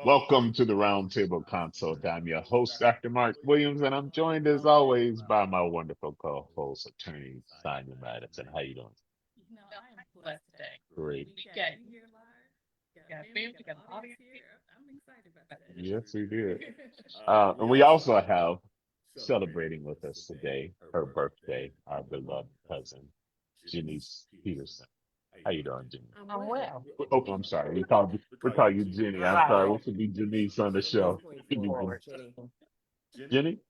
Welcome to the Roundtable Consult. I'm your host, Dr. Mark Williams, and I'm joined as always by my wonderful co-host, attorney Sonia Madison. How you doing? I am blessed today. Great. We got you here live. We got family, we got an audience here. I'm excited about today. Yes, we did. And we also have celebrating with us today her birthday, our beloved cousin, Genice Peterson. How you doing, Jenny? I'm well. Oh, I'm sorry. We call you Jenny. I'm sorry. We should be Janice on the show. Jenny?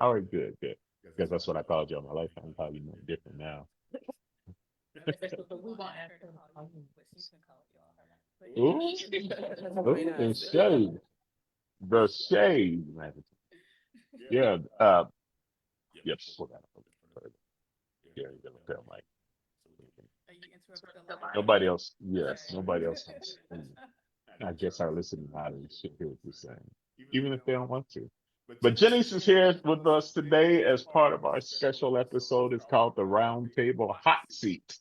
All right, good, good. Because that's what I called you all my life. I'm calling you nothing different now. But we won't ask her to call you what she's been calling you all her life. Ooh, ooh, the shade. The shade, man. Yeah, yep, pull that up a little further. Yeah, you're gonna feel like Are you interrupting the live? nobody else, yes, nobody else has. I guess our listening audience should hear what you're saying, even if they don't want to. But Janice is here with us today as part of our special episode. It's called the Round Table Hot Seat.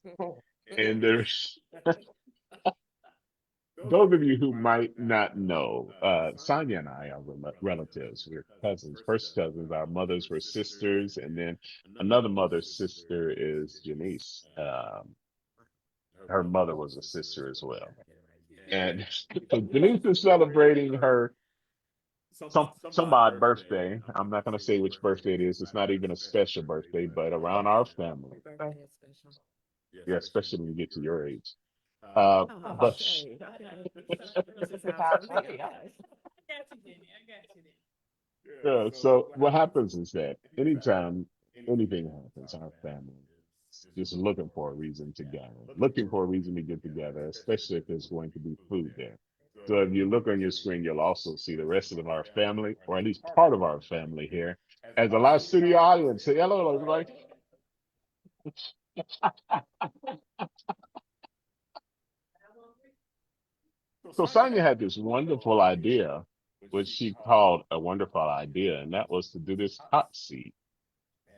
And there's those of you who might not know, Sonia and I are relatives. We're cousins, first cousins. Our mothers were sisters, and then another mother's sister is Janice. Her mother was a sister as well. And so Janice is celebrating her some odd birthday. I'm not going to say which birthday it is. It's not even a special birthday, but around our family. Yeah, especially when you get to your age. But I got you, Jenny. I got you then. yeah, so what happens is that anytime anything happens, our family is just looking for a reason to gather, looking for a reason to get together, especially if there's going to be food there. So if you look on your screen, you'll also see the rest of our family, or at least part of our family here, as a live studio audience. Say hello, everybody. So Sonia had this wonderful idea, which she called a wonderful idea, and that was to do this hot seat.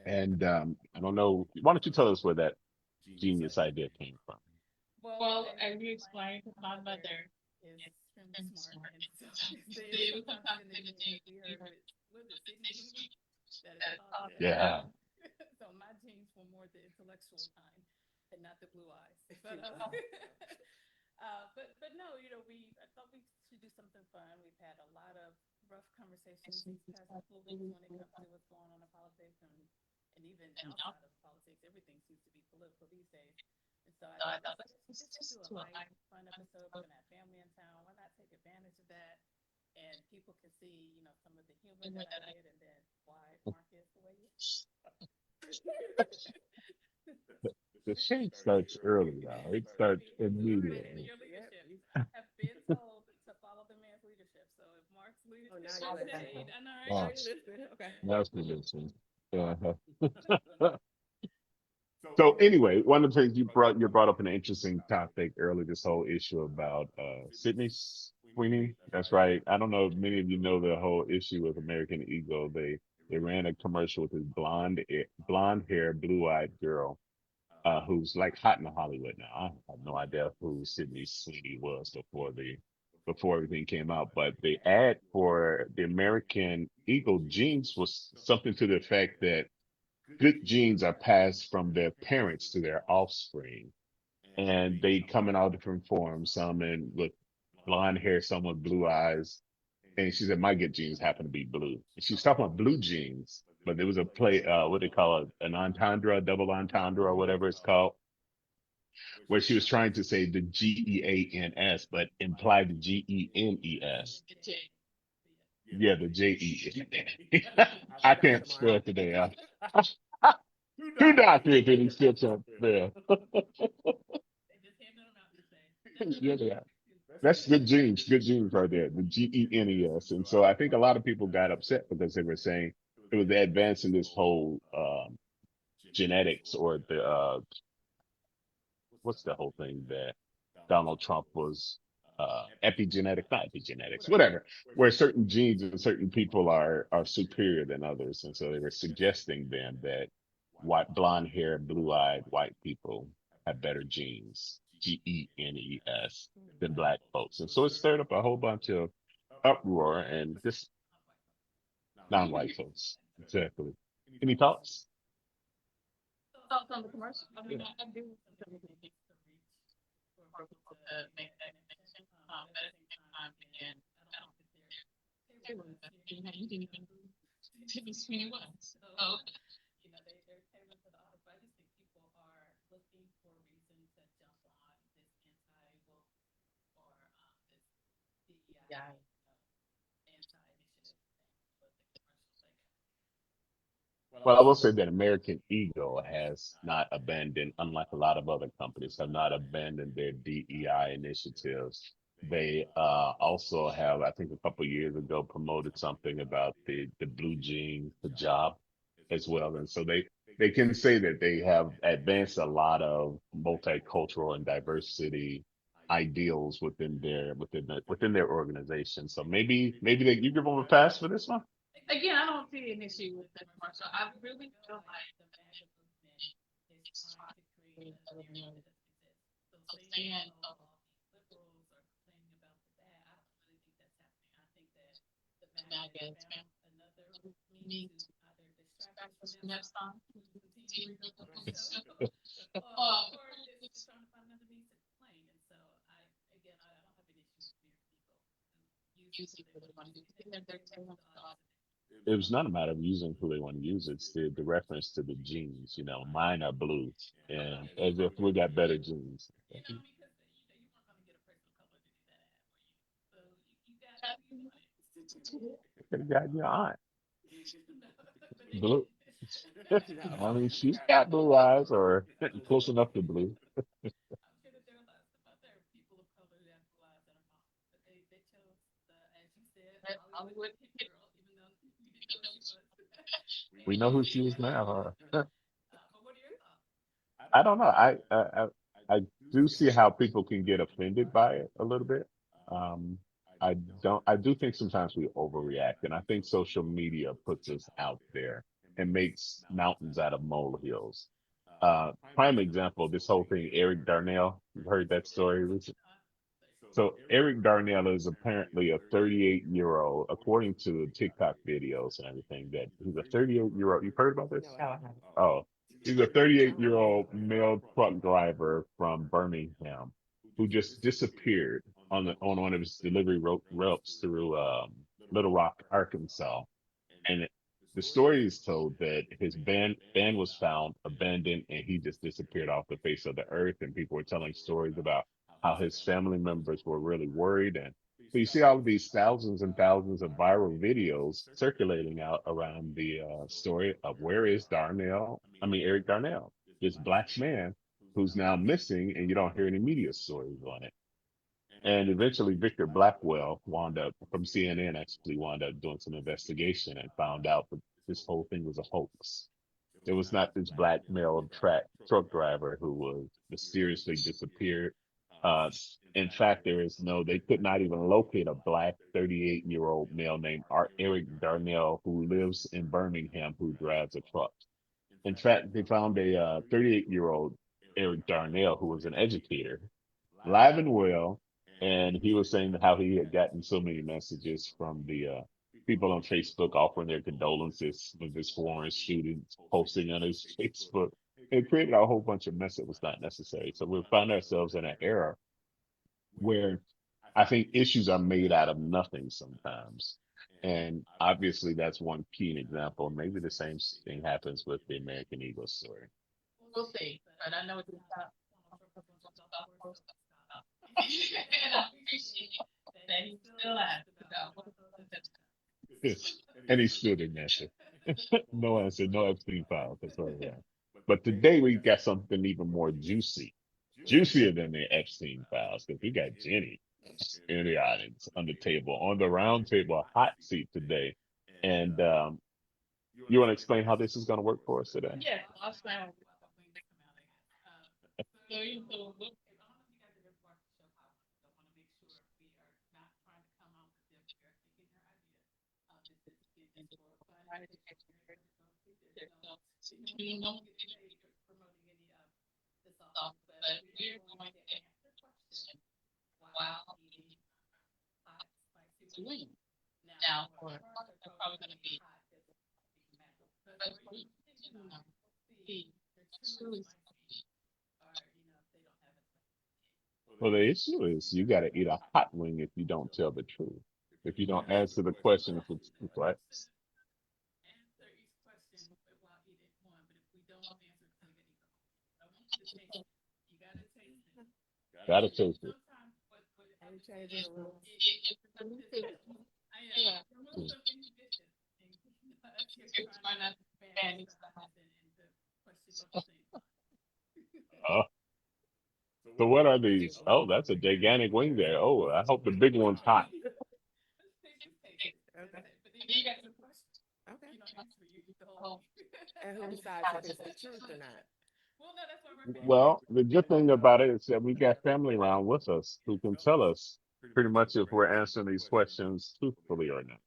And I don't know, why don't you tell us where that genius idea came from? Well, as you explained, my mother is extremely smart, and so it was something in the gene that we heard with was it Sydney Sweeney that is taught that. Yeah. So my genes were more the intellectual kind and not the blue eyes. But but no, we I thought we should do something fun. We've had a lot of rough conversations these past couple of weeks when it comes to what's going on in politics and even outside of politics. Everything seems to be political these days. And so I thought, let's just do a light, fun episode. We're gonna have family in town. Why not take advantage of that? And people can see, some of the humor that I did, and then why Mark is the way he is. The shade starts early now. It starts immediately. Your leadership have been told to follow the man's leadership. So if Mark's leadership is shade, I know, right? Yes. That's the uh So anyway, one of the things you brought up an interesting topic earlier, this whole issue about Sydney Sweeney. That's right. I don't know if many of you know the whole issue with American Eagle. They ran a commercial with this blonde hair, blue eyed girl who's like hot in Hollywood now. I have no idea who Sydney Sweeney was before everything came out, but the ad for the American Eagle jeans was something to the effect that good genes are passed from their parents to their offspring, and they come in all different forms. Some in with blonde hair, some with blue eyes. And she said my good genes happen to be blue. And she's talking about blue jeans, but there was a play, what they call it, an entendre, double entendre, or whatever it's called, where she was trying to say the GEANS, but implied the GENES. Yeah, the JE. I can't spell it today. Two doctors and he's still up there. They just handed them out to say. Yeah, yeah. That's good genes. Good genes right there. The GENES. And so I think a lot of people got upset because they were saying it was advancing this whole genetics or the what's the whole thing that Donald Trump was epigenetics, not epigenetics, whatever, where certain genes and certain people are superior than others. And so they were suggesting then that white blonde hair, blue eyed white people have better genes, GENES, than black folks. And so it stirred up a whole bunch of uproar and just non-white folks. Exactly. Any thoughts? Thoughts on the commercial? I mean, I do think that it needs to reach for people to make that connection. But at the same time, again, I don't think that they're tailored. You didn't even do Sydney Sweeney once. So, they're tailored to the audience. But I just think people are looking for a reason to jump on this anti-woke or this DEI anti-initiative thing with the commercials. Well, I will say that American Eagle has not abandoned, unlike a lot of other companies, have not abandoned their DEI initiatives. They also have, I think, a couple of years ago, promoted something about the blue jeans, the job, as well. And so they can say that they have advanced a lot of multicultural and diversity ideals within their organization. So maybe you give them a pass for this one. Again, I don't see an issue with the commercial. I really feel like the MAGA movement is trying to create a narrative that doesn't exist. So saying, oh, all these liberals are complaining about the bad, I don't really think that's happening. I think that the MAGA has found another means to either distract us from that song, to continue to rebuild the show, or it's trying to find another means to complain. And so again, I don't have an issue with American Eagle using who they want to use. They're tailoring to the audience. It was not a matter of using who they want to use. It's the reference to the jeans. Mine are blue, and as if we got better jeans. I mean, because you weren't going to get a person of color to do that ad for you, so you got who you wanted. Could have gotten your aunt No, but they blue. didn't. I mean, she's got blue eyes, or close enough to blue. I'm sure that there are lots of other people of color that have blue eyes that are moms, but they chose the, as you said, Hollywood hit girl, even though we didn't know she was. We know who she is now. Huh? But what are your thoughts? I don't know. I do see how people can get offended by it a little bit. Um, I don't. I do think sometimes we overreact, and I think social media puts us out there and makes mountains out of molehills. Prime example, this whole thing, Eric Darnell. You've heard that story recently. So Eric Darnell is apparently a 38-year-old, according to TikTok videos and everything, that he's a 38-year-old. You've heard about this? Oh, he's a 38-year-old male truck driver from Birmingham who just disappeared on one of his delivery routes through Little Rock, Arkansas. And the story is told that his van was found abandoned and he just disappeared off the face of the earth. And people were telling stories about how his family members were really worried. And so you see all of these thousands and thousands of viral videos circulating out around the story of where is Darnell? I mean, Eric Darnell, this black man who's now missing, and you don't hear any media stories on it. And eventually, Victor Blackwell wound up from CNN actually wound up doing some investigation and found out that this whole thing was a hoax. It was not this black male truck driver who was mysteriously disappeared. Uh, in fact, they could not even locate a black 38-year-old male named Eric Darnell who lives in Birmingham who drives a truck. In fact, they found a 38-year-old Eric Darnell who was an educator, live and well. And he was saying how he had gotten so many messages from the people on Facebook offering their condolences with his foreign students posting on his Facebook. It created a whole bunch of mess that was not necessary. So we found ourselves in an era where I think issues are made out of nothing sometimes. And obviously that's one key example. Maybe the same thing happens with the American Eagle story. We'll see. But I know it's not. And I appreciate that he's still alive. And he still didn't answer. No answer, no Epstein files. That's all right. But today we got something even more juicier than the Epstein files, because we got Jenny in the audience on the table, on the round table, hot seat today. And you want to explain how this is going to work for us today? Yeah, I'll explain what we come out, I guess. So I don't know if you guys have ever watched the show Power. So I want to make sure we are not trying to come out with them. We are taking their idea. This is again just for fun education. There's no promoting any of this off, but we're going to answer questions while eating hot, spicy Now, for they're probably going to be hot as macro. But for you, see, they're truly spicy, or if they don't have it. Well, the issue is you got to eat a hot wing if you don't tell the truth. If you don't answer the question, if it's right, Answer each question while eating one, but if we don't answer, it's going to get eaten. I want you to taste it. You got to taste it. gotta taste it. Sometimes what Are you changing the rules? I am. Remove some inhibitions. And that's your trying not to ban these and to question everything. Uh, so what are these? Oh, that's a gigantic wing there. Oh, I hope the big one's hot. Okay. But then you got some questions. Okay. Answer you the whole. And who decides if it's the truth or not? Well, no, that's what we're family. Well, the good thing about it is that we got family around with us who can tell us pretty much if we're answering these questions truthfully or not.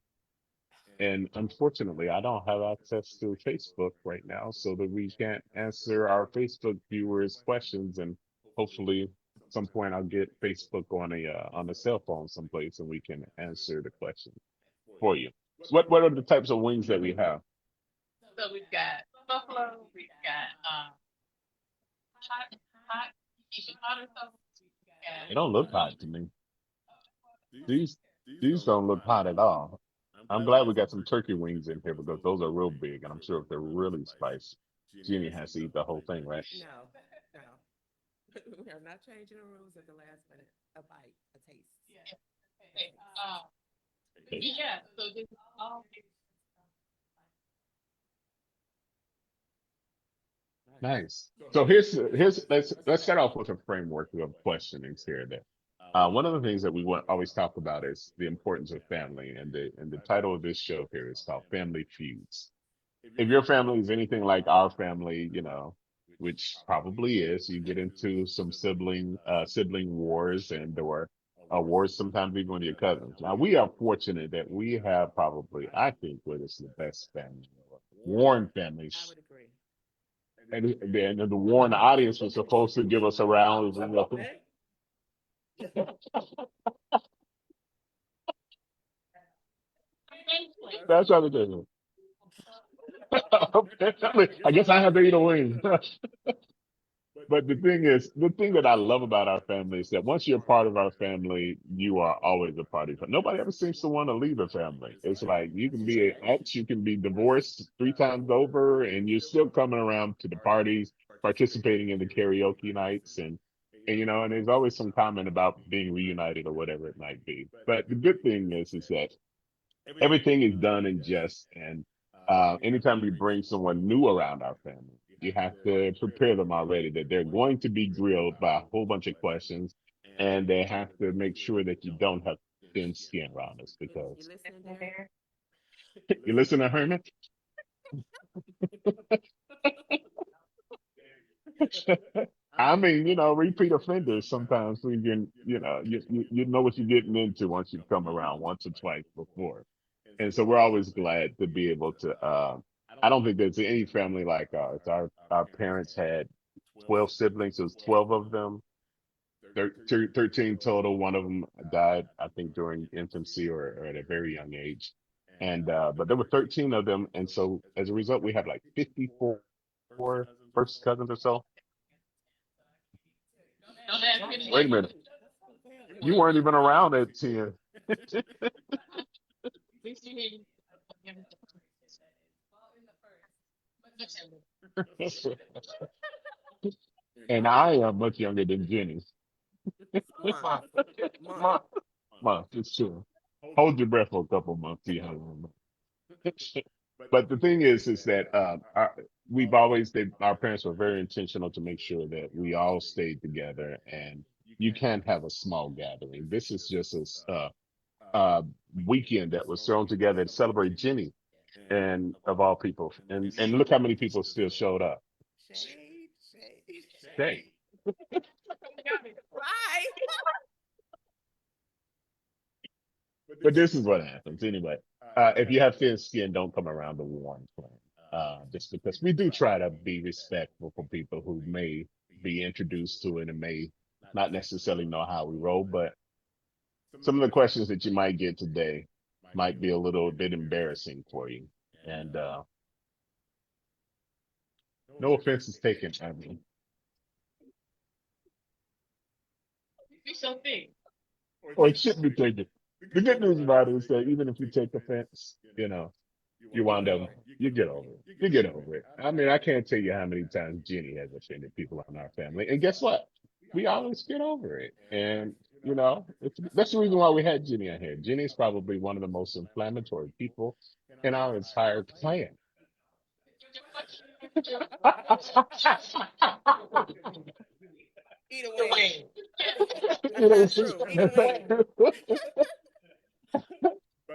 And unfortunately, I don't have access to Facebook right now, so that we can't answer our Facebook viewers' questions. And hopefully, at some point, I'll get Facebook on a cell phone someplace, and we can answer the question for you. What are the types of wings that we have? So we've got buffalo, we've got hot, hot, even hotter stuff. They don't look hot to me. These these don't look hot at all. I'm glad we got some turkey wings in here because those are real big, and I'm sure if they're really spicy, Jeannie has to eat the whole thing, right? No, no. We are not changing the rules at the last minute. A bite, a taste. Yeah. Okay. Yeah. So this all. Nice. So here's let's start off with a framework of questionings here. That one of the things that we want always talk about is the importance of family, and the title of this show here is called Family Feuds. If your family is anything like our family, which probably is, you get into some sibling wars and or wars sometimes even with your cousins. Now we are fortunate that we have probably, I think, what is the best family, Warren I families. would agree. And then the Warren audience was supposed to give us a round of welcome. That's what it is. I guess I have to eat a wing. But the thing that I love about our family is that once you're a part of our family, you are always a part of it. Nobody ever seems to want to leave a family. It's like you can be an ex, you can be divorced 3 times over, and you're still coming around to the parties, participating in the karaoke nights, and there's always some comment about being reunited or whatever it might be. But the good thing is that everything is done in jest. And anytime we bring someone new around our family, you have to prepare them already that they're going to be grilled by a whole bunch of questions, and they have to make sure that you don't have thin skin around us You because listening there? you listen to Herman. I mean, repeat offenders sometimes we can, you know what you're getting into once you've come around once or twice before. And so we're always glad to be able to. I don't think there's any family like ours. Our parents had 12 siblings. It was 12 of them, 13 total. One of them died, I think, during infancy or at a very young age. And but there were 13 of them, and so as a result, we have like 54 first cousins or so. Don't ask me. Wait a minute, you weren't even around at 10. And I am much younger than Jenny. Month. Month, month, it's true. Hold your breath for a couple months, see how long. But the thing is that our parents were very intentional to make sure that we all stayed together, and you can't have a small gathering. This is just a weekend that was thrown together to celebrate Jenny, and of all people, and look how many people still showed up. Shade, shade. Hey, Right. but this is what happens anyway. If you have thin skin, don't come around the Warren clan. Just because we do try to be respectful for people who may be introduced to it and may not necessarily know how we roll, but some of the questions that you might get today might be a little bit embarrassing for you. And no offense is taken. I mean, or it shouldn't be taken. The good news about it is that even if you take offense, you Get wind up, over it. you get over it. You get over it. I mean, I can't tell you how many times Jenny has offended people in our family. And guess what? We always get over it. And, that's the reason why we had Jenny on here. Jenny is probably one of the most inflammatory people in our entire clan. Eat a wing. You That's know, not true. Eat a wing.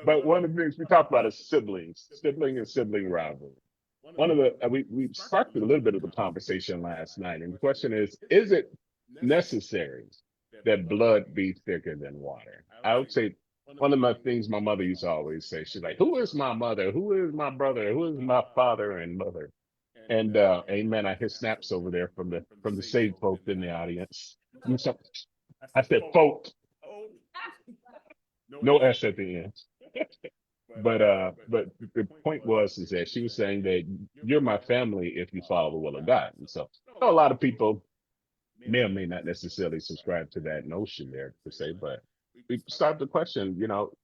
but one of the things we talked about is siblings, sibling and sibling rivalry. One of the we sparked a little bit of the conversation last night, and the question is it necessary that blood be thicker than water? I would say one of my things my mother used to always say, she's like, "Who is my mother? Who is my brother? Who is my father and mother?" And amen. I hear snaps over there from the saved folk in the audience. I said folk, Oh, no S at the end. But the point was is that she was saying that you're my family if you follow the will of God. And so a lot of people may or may not necessarily subscribe to that notion there per se, but we start the question,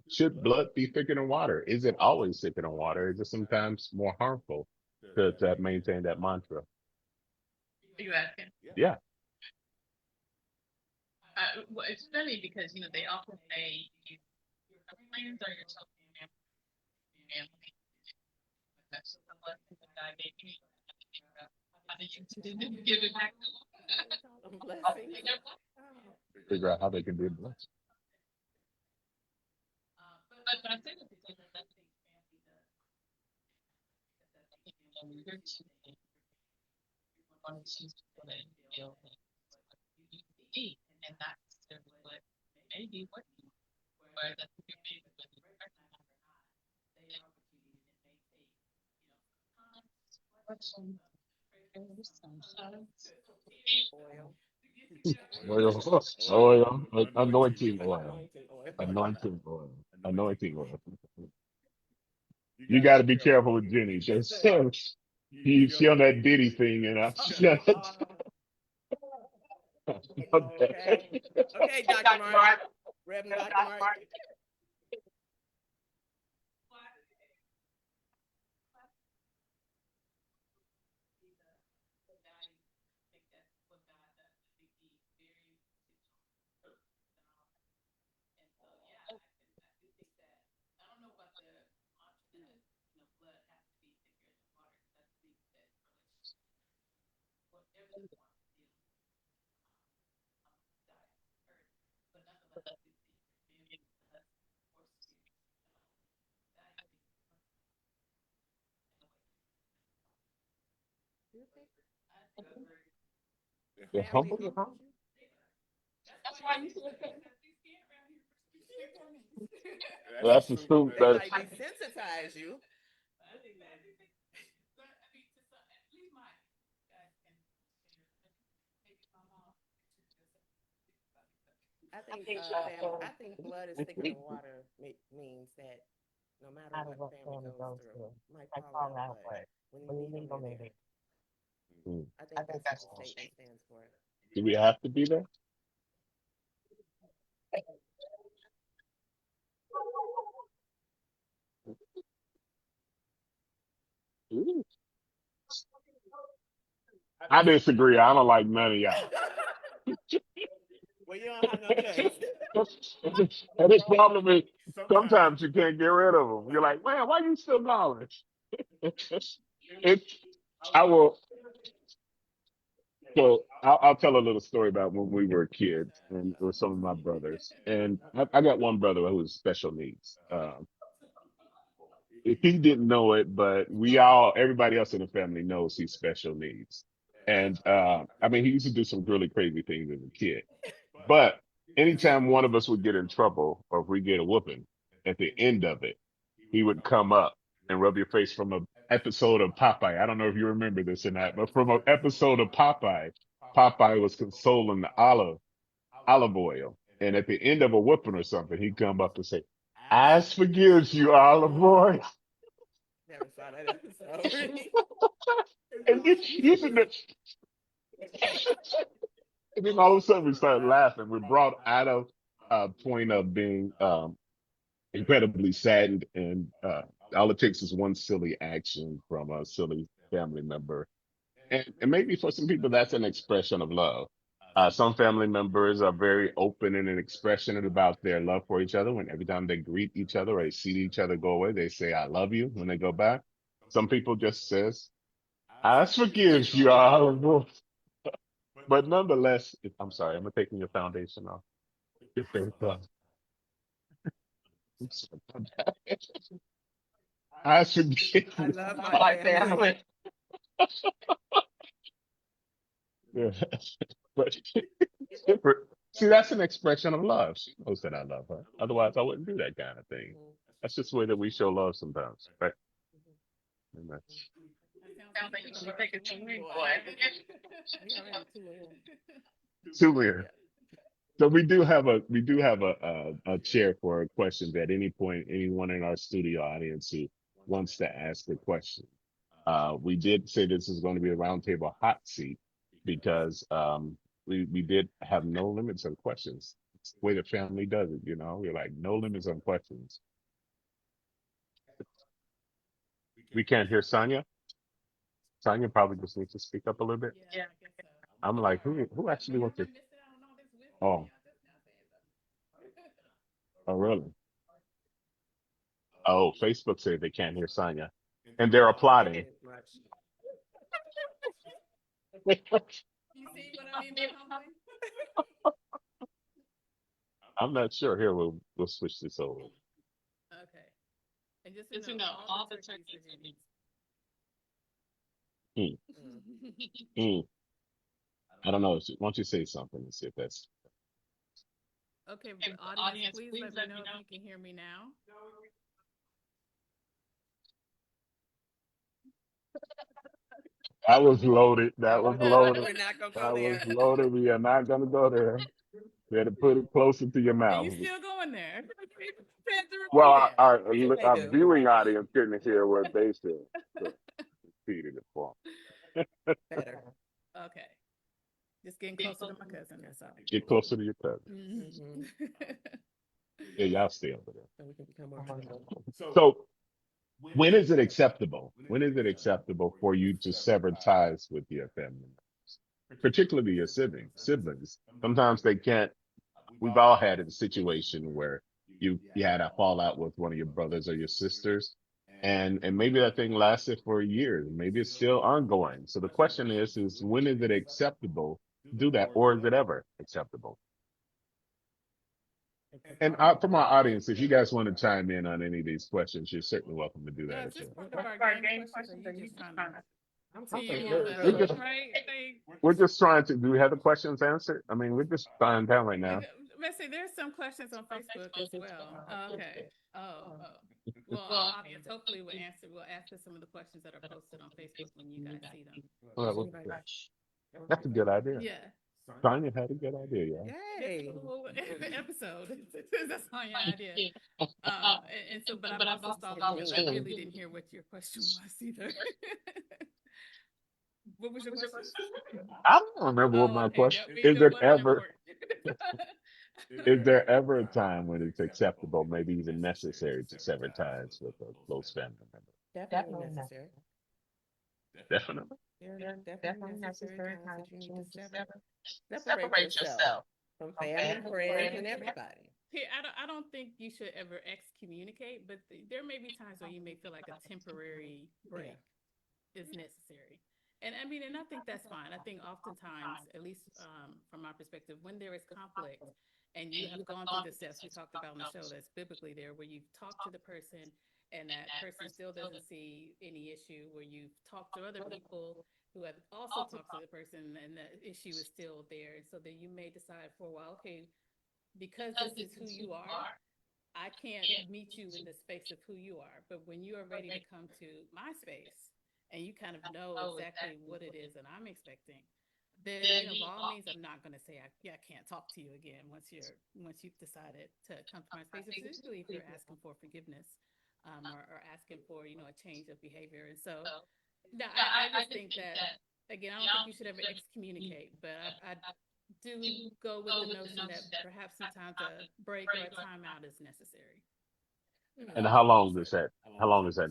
should blood be thicker than water? Is it always thicker than water? Is it sometimes more harmful to maintain that mantra? You asking? Yeah. Well, it's funny because they often say your friends are your chosen family. That's the blessing that God gave you. How did you give it back to them? blessings. Oh. Figure out how they can be blessed. But I say that because that's the family you're choosing. You want to choose people that you feel that you need, and not necessarily what maybe what you or that's what you're maybe with your partner. Oil. Oil, anointing oil, Anointing oil. anointing oil, anointing oil. You got to be careful with Jenny. She on that Diddy thing, and I. Okay. Okay, Dr. Mark. Reverend Dr. Mark. The Family humble, humbles you. that's the truth. They might desensitize you. I think blood is thicker than water means that no matter what family goes through, might fall out, but when you need them, they're there. Mm. I think that's what the statement stands for. Do we have to be there? Ooh. I disagree. I don't like none of y'all. Well, you don't have no choice. And this problem is sometimes you can't get rid of them. You're like, man, why you still knowledge? It's I will. So I'll tell a little story about when we were kids and with some of my brothers. And I got one brother who's special needs. If he didn't know it, but everybody else in the family knows he's special needs. And I mean, he used to do some really crazy things as a kid. But anytime one of us would get in trouble or if we get a whooping, at the end of it, he would come up and rub your face from an episode of Popeye. I don't know if you remember this or not, but from an episode of Popeye, Popeye was consoling the olive oil. And at the end of a whooping or something, he'd come up and say, "As forgives you, Olive Boy." Never saw that episode. And you should know. And then all of a sudden we started laughing. We're brought out of a point of being incredibly saddened, and all it takes is one silly action from a silly family member. And maybe for some people, that's an expression of love. Some family members are very open and expressionate about their love for each other. When every time they greet each other or they see each other go away, they say, "I love you" when they go back. Some people just says, "I forgive you, Oliver." But nonetheless, I'm sorry, I'm taking your foundation off. Your favorite club. I forgive I you. love my family. Yeah. But see, that's an expression of love. She knows that I love her. Otherwise, I wouldn't do that kind of thing. That's just the way that we show love sometimes, right? And that's That sounds like you take a swing, boy. We already 2 a.m. too weird. So we do have a chair for questions at any point. Anyone in our studio audience who wants to ask a question. We did say this is going to be a roundtable hot seat because we did have no limits on questions. It's the way the family does it, you know. We're like no limits on questions. We can't hear Sonia. Sonia probably just needs to speak up a little bit. Yeah, I guess so. I'm like, who actually Maybe wants to? I missed it out on all this wisdom Oh, y'all just now saying something. oh, really? Oh, Facebook said they can't hear Sonia, and they're applauding. Much. You see what I mean by humbling? I'm not sure. Here, we'll switch this over. Okay. And just to know, all the turkeys are Genice. Hmm, hmm. I don't know. Why don't you say something and see if that's Okay, the audience, please let me know if you can hear me now. that was loaded. That was loaded. We're not gonna That go was there. loaded. We are not gonna go there. You had to put it closer to your Are mouth. you still going there? Had to repeat Well, it. our do. viewing audience couldn't hear what they said. So repeated it for 'em. Better. Okay. Just getting closer to my cousin, that's all. Get closer to your cousin. Mhm. Yeah, y'all stay over there. So we can become more friendly. So when is it acceptable? When is it acceptable for you to sever ties with your family members, particularly your siblings? Sometimes they can't. We've all had a situation where you had a fallout with one of your brothers or your sisters, and maybe that thing lasted for years. Maybe it's still ongoing. So the question is when is it acceptable to do that, or is it ever acceptable? And from our audience, if you guys want to chime in on any of these questions, you're certainly welcome to do that Now, is as this well. part of our game questions, or you just trying to I'm see taking on notes. We're the just right thing? we're just trying to. Do we have the questions answered? I mean, we're just finding down right now. Let's see, there's some questions on Facebook as well. Oh, okay. Oh. Well, audience, hopefully we'll answer some of the questions that are posted on Facebook when you guys see them. Well, Anybody? that's a good idea. Yeah. Sonia had a good idea, yeah. Yay. This whole episode. That's not your idea. And so, but I'm also stalling because I really didn't hear what your question was either. What was your question? I don't remember what my Okay, question that is. It wasn't ever important. is there ever a time when it's acceptable, maybe even necessary, to sever ties with a close family member? Definitely necessary. Definitely. There are definitely necessary times that you need to separate yourself from family, friends, and everybody. Here, I don't think you should ever excommunicate, but there may be times where you may feel like a temporary break is necessary. And I mean, and I think that's fine. I think oftentimes, at least from my perspective, when there is conflict and you have gone through the steps we talked about on the show that's biblically there, where you've talked to the person and that person still doesn't see any issue, where you've talked to other people who have also talked to the person and the issue is still there. And so then you may decide for a while, okay, because this is who you are, I can't meet you in the space of who you are. But when you are ready to come to my space and you kind of know exactly what it is that I'm expecting, then by all means, I'm not going to say I can't talk to you again once you've decided to come to my space, particularly if you're asking for forgiveness, or asking for a change of behavior. And so, no, I just think that again, I don't think you should ever excommunicate, but I do go with the notion that perhaps sometimes a break or a timeout is necessary. And how long is that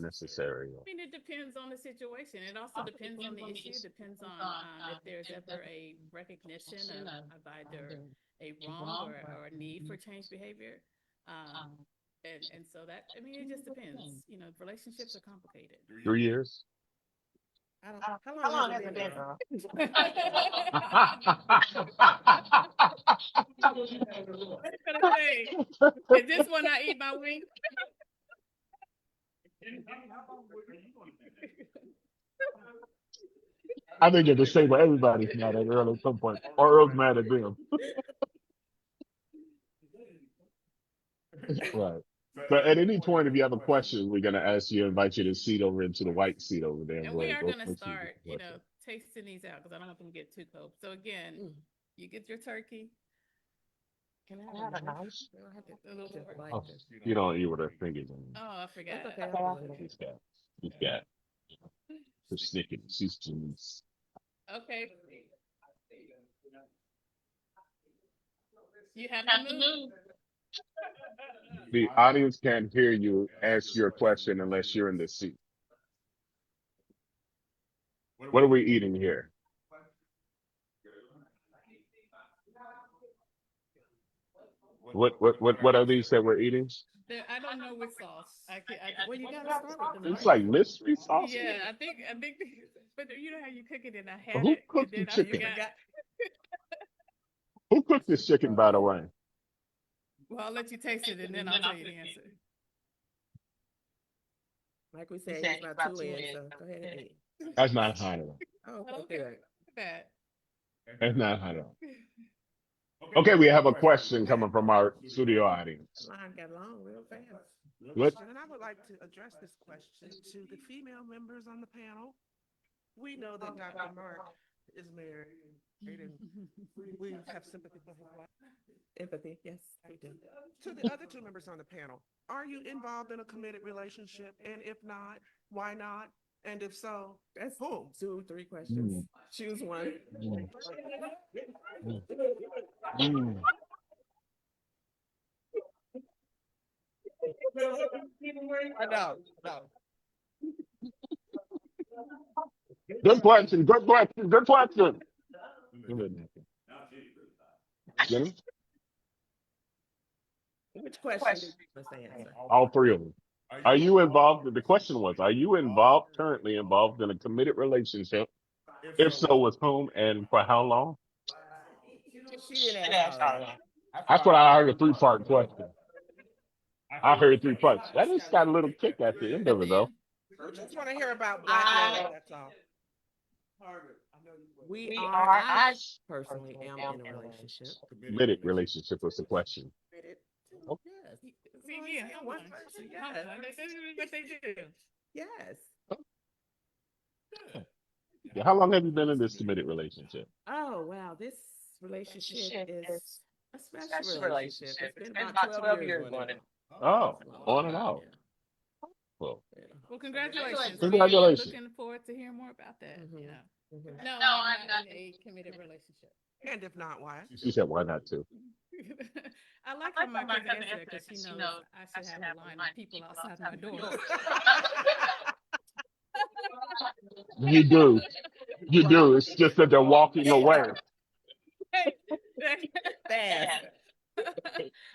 necessary? I mean, it depends on the situation. It also depends on the issue. Depends on if there's ever a recognition of either a wrong or a need for change behavior. And so that, I mean, it just depends. Relationships are complicated. 3 years? How long has it been, girl? Is this when I eat my wings? I think it's the same for everybody's mad at Earl at some point, or Earl's mad at them. Right. So at any point, if you have a question, we're going to invite you to seat over into the white seat over there. And we are going to start, tasting these out because I don't want them to get too cold. So again, you get your turkey. Can I have a knife? You don't eat with her fingers in. Oh, I forgot. Okay. She's got her snicking. She's Genice. Okay. You have to move. The audience can't hear you ask your question unless you're in the seat. What are we eating here? What are these that we're eating? I don't know which sauce. Well, you gotta start with the It's like mystery sauce. Yeah, I think, but you know how you cook it, and I had Who it, cooked and the then I chicken? forgot. Who cooked this chicken, by the way? Well, I'll let you taste it, and then I'll tell you the answer. Like we said, it's about 2 in, so go ahead and eat. That's not hot at all. Oh, Okay. good. Look at that. That's not hot at all. Okay, we have a question coming from our studio audience. Line got long real fast. What? And I would like to address this question to the female members on the panel. We know that Dr. Mark is married, and we have sympathy for his wife. Empathy, yes, we do. To the other 2 members on the panel, are you involved in a committed relationship? And if not, why not? And if so, That's whom? 2, 3 questions. Choose one. I know. Good question. Good question. Good question. Jenny? Which question did you want to answer? All 3 of them. Are you involved? The question was, are you currently involved in a committed relationship? If so, with whom and for how long? She didn't ask all that. That's what I heard, a 3-part question. I heard 3 parts. That just got a little kick at the end of it, though. We just want to hear about black love, that's all. I personally am in a relationship. Committed relationship was the question. Yes. See, yeah, One person, yes. This is what they do. Yes. Yeah, how long have you been in this committed relationship? Oh, wow. This relationship is a special relationship. It's been about 12 years. Oh, on and off. Well, Well, congratulations. Congratulations. We're looking forward to hearing more about that. Mhm. No, I'm not in a committed relationship. And if not, why? she said, why not too? I like how my cousin answered that because she knows I should have a line of people outside my door. You do. You do. It's just that they're walking away. Fast.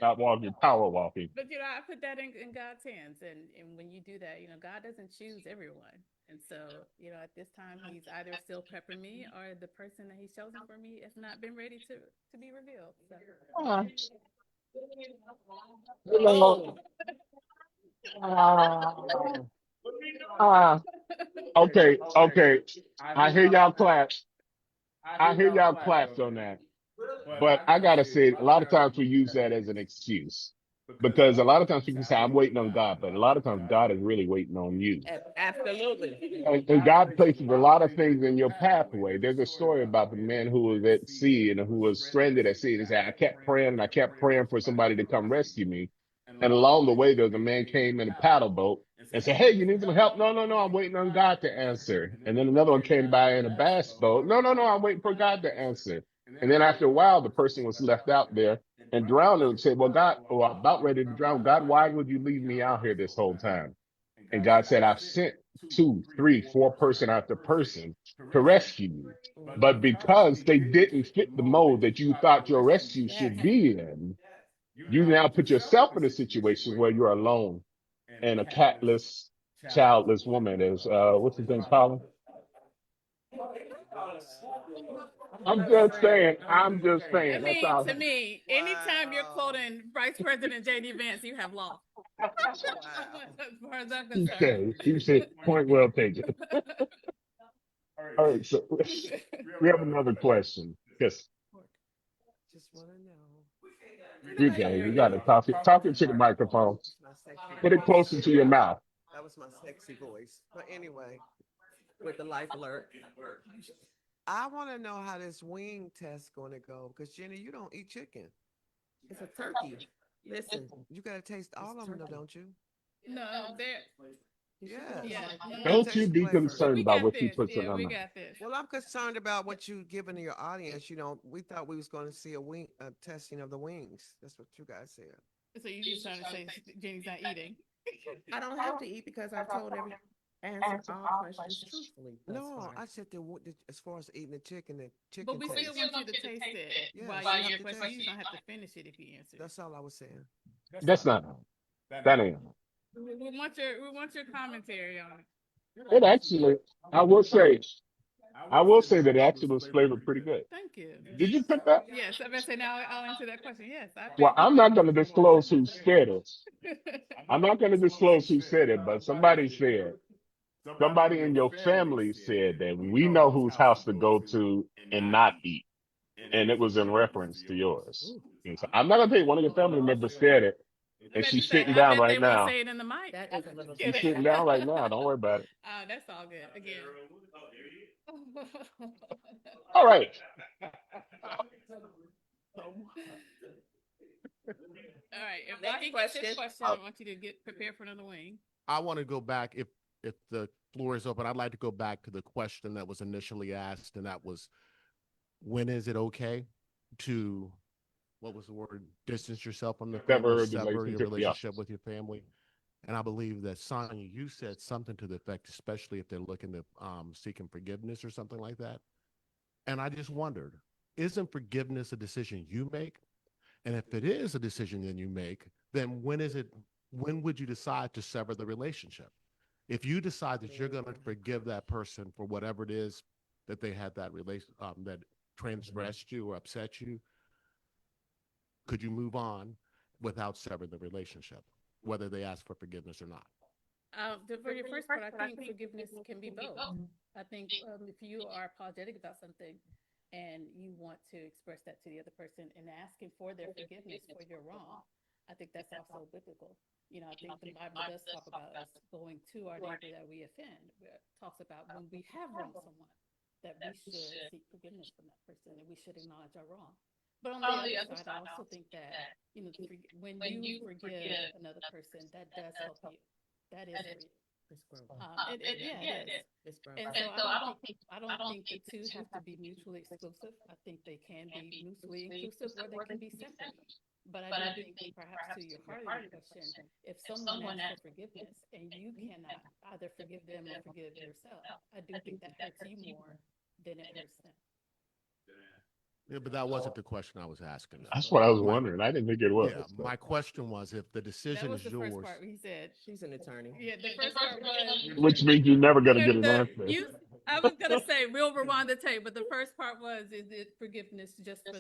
Not walking, power walking. But I put that in God's hands, and when you do that, God doesn't choose everyone, and so at this time He's either still prepping me, or the person that He's chosen for me has not been ready to be revealed. Okay, okay. I hear y'all clap. I hear y'all claps on that. But I gotta say, a lot of times we use that as an excuse. Because a lot of times people say, I'm waiting on God, but a lot of times God is really waiting on you. Absolutely. And God places a lot of things in your pathway. There's a story about the man who was at sea and who was stranded at sea. And he said, I kept praying and I kept praying for somebody to come rescue me. And along the way, there was a man came in a paddle boat and said, hey, you need some help? No, no, no, I'm waiting on God to answer. And then another one came by in a bass boat. No, no, no, I'm waiting for God to answer. And then after a while, the person was left out there and drowned and said, well, God, or about ready to drown. God, why would you leave me out here this whole time? And God said, I've sent 2, 3, 4 person after person to rescue you. But because they didn't fit the mold that you thought your rescue should be in, you now put yourself in a situation where you're alone and a catless, childless woman is, what's his name, Colin? I'm just I saying, that's mean, all. to me, anytime you're Wow. quoting Vice President J.D. Vance, you have lost. Wow. As far as I'm concerned. Okay, you said point well taken. All right, so we have another question. Yes, Just want to know. you guys, you got to talk into the microphone. That's my sexy Get it voice. closer to your mouth. That was my sexy voice. But anyway, with the life alert, I want to know how this wing test going to go. Because Jenny, you don't eat chicken. It's a turkey. Listen, you got to taste all of them, though, don't you? No, there. Yeah. Yeah. You gotta Don't you taste the be flavor. concerned We about got what you this. put in Yeah, your we mouth. got this. Well, I'm concerned about what you giving to your audience. You know, we thought we was going to see a testing of the wings. That's what you guys said. So you just trying to say Jenny's not eating? I don't have to eat because I've told answered all questions truthfully thus No, far. I said As far as eating the chicken But we taste. still want you to taste it Yes, while you you have answer to questions. taste You it. just don't have to finish it if you answer. That's all I was saying. that's not that ain't. We want your commentary on it. It actually, I will say, I will say that it actually was flavored pretty good. Thank you. Did you pick that? Yes, I'm gonna say now I'll answer that question. Yes, I Well, paid I'm not going to disclose who said it. attention. I'm not going to disclose who said it, but somebody in your family said that we know whose house to go to and not eat. And it was in reference to yours. And so I'm not going to tell you, one of your family members said it, I and bet to she's say, sitting I down bet right they won't now. say it in the mic. That is a little Get She's it? sitting down right now. Don't worry about it. That's all good. Again. All right. All right. If Next Rocky gets his question. question, I want you to get prepared for another wing. I want to go back if the floor is open. I'd like to go back to the question that was initially asked, and that was, when is it okay to, what was the word, distance yourself from the family, sever your relationship with your family? And I believe that, Sonia, you said something to the effect, especially if they're looking to seeking forgiveness or something like that. And I just wondered, isn't forgiveness a decision you make? And if it is a decision that you make, then when would you decide to sever the relationship? If you decide that you're going to forgive that person for whatever it is that they had that that transgressed you or upset you, could you move on without severing the relationship, whether they ask for forgiveness or not? For your first part, I think forgiveness can be both. I think if you are apologetic about something and you want to express that to the other person and asking for their forgiveness for your wrong, I think that's also biblical. You know, I think the Bible does talk about us going to our neighbor that we offend. It talks about when we have wronged someone, that we should seek forgiveness from that person and we should acknowledge our wrong. But on the other side, I also think that, you know, when you forgive another person, that does help you. That is for you. It's growth. It is. It's growth. And so I don't think the two have to be mutually exclusive. I think they can be mutually inclusive or they can be separate. But I do think perhaps to your heart of your question, if someone asks for forgiveness and you cannot either forgive them or forgive yourself, I do think that hurts you more than it hurts them. Yeah, but that wasn't the question I was asking. That's what I was wondering. I didn't think it was. Yeah, my question was, if the That decision was is the yours. first part. He said, She's an attorney. yeah, the first part was. Which means you're never going to get an answer. I was gonna say we'll rewind the tape, but the first part was, is it forgiveness just for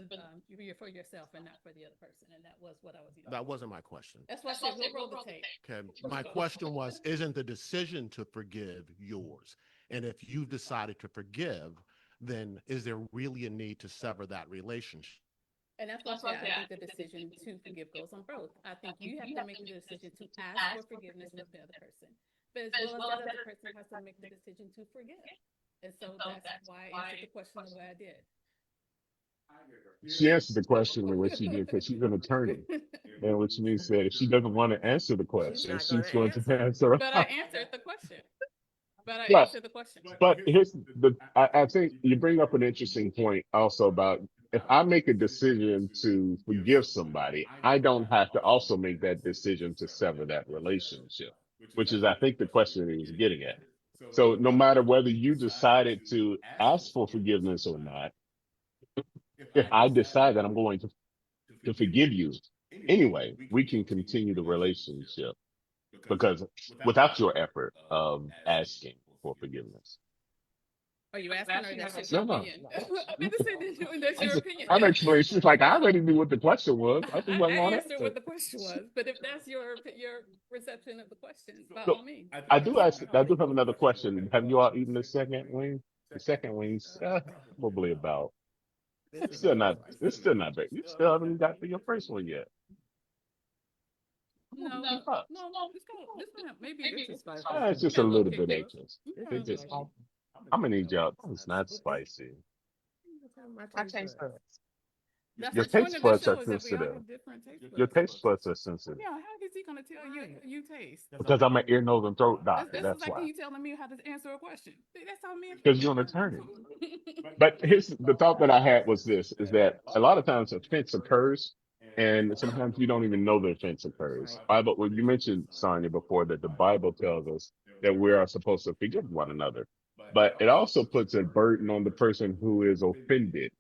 yourself and not for the other person, and that was what I was. That wasn't my question. That's why I said we'll roll the tape. Okay, my question was, isn't the decision to forgive yours? And if you've decided to forgive, then is there really a need to sever that relationship? And that's why I say I think the decision to forgive goes on both. I think you have to make the decision to ask for forgiveness of the other person, but as well as that other person has to make the decision to forgive. And so that's why I answered the question the way I did. She answered the question the way she did because she's an attorney, and which means that if she doesn't want to answer the question, not she's gonna going to answer. answer. But I answered the question. But I But answered the question. but here's I think you bring up an interesting point also about if I make a decision to forgive somebody, I don't have to also make that decision to sever that relationship, which is I think the question he was getting at. So no matter whether you decided to ask for forgiveness or not, if I decide that I'm going to forgive you anyway, we can continue the relationship because without your effort of asking for forgiveness. Are you asking or that's just No, your no. opinion? I meant to say that's your opinion. I'm actually, she's like, I already knew what the question was. I just I wasn't on answered answer. what the question was, but if that's your reception of the question, by So all means. I do have another question. Have you all eaten the second wing? The second wing's probably about. It's still not. It's still not bad. You still haven't even got to your first one yet. No, no, this one maybe this is spicy. It's just a Got little kick bit to it. extra. Okay. It's just. I'm gonna need y'all. It's not spicy. My taste buds. That's Your the point taste of the buds are show is that we all sensitive. have different taste buds. Your taste buds are sensitive Yeah, how is he gonna tell you taste? because I'm an ear, nose, and throat doctor. This is That's like why. you telling me how to answer a question. That's how me and Because you're an attorney. But here's the thought that I had was this: is that a lot of times offense occurs, and sometimes you don't even know the offense occurs. Bible, well, you mentioned Sonia before that the Bible tells us that we are supposed to forgive one another, but it also puts a burden on the person who is offended.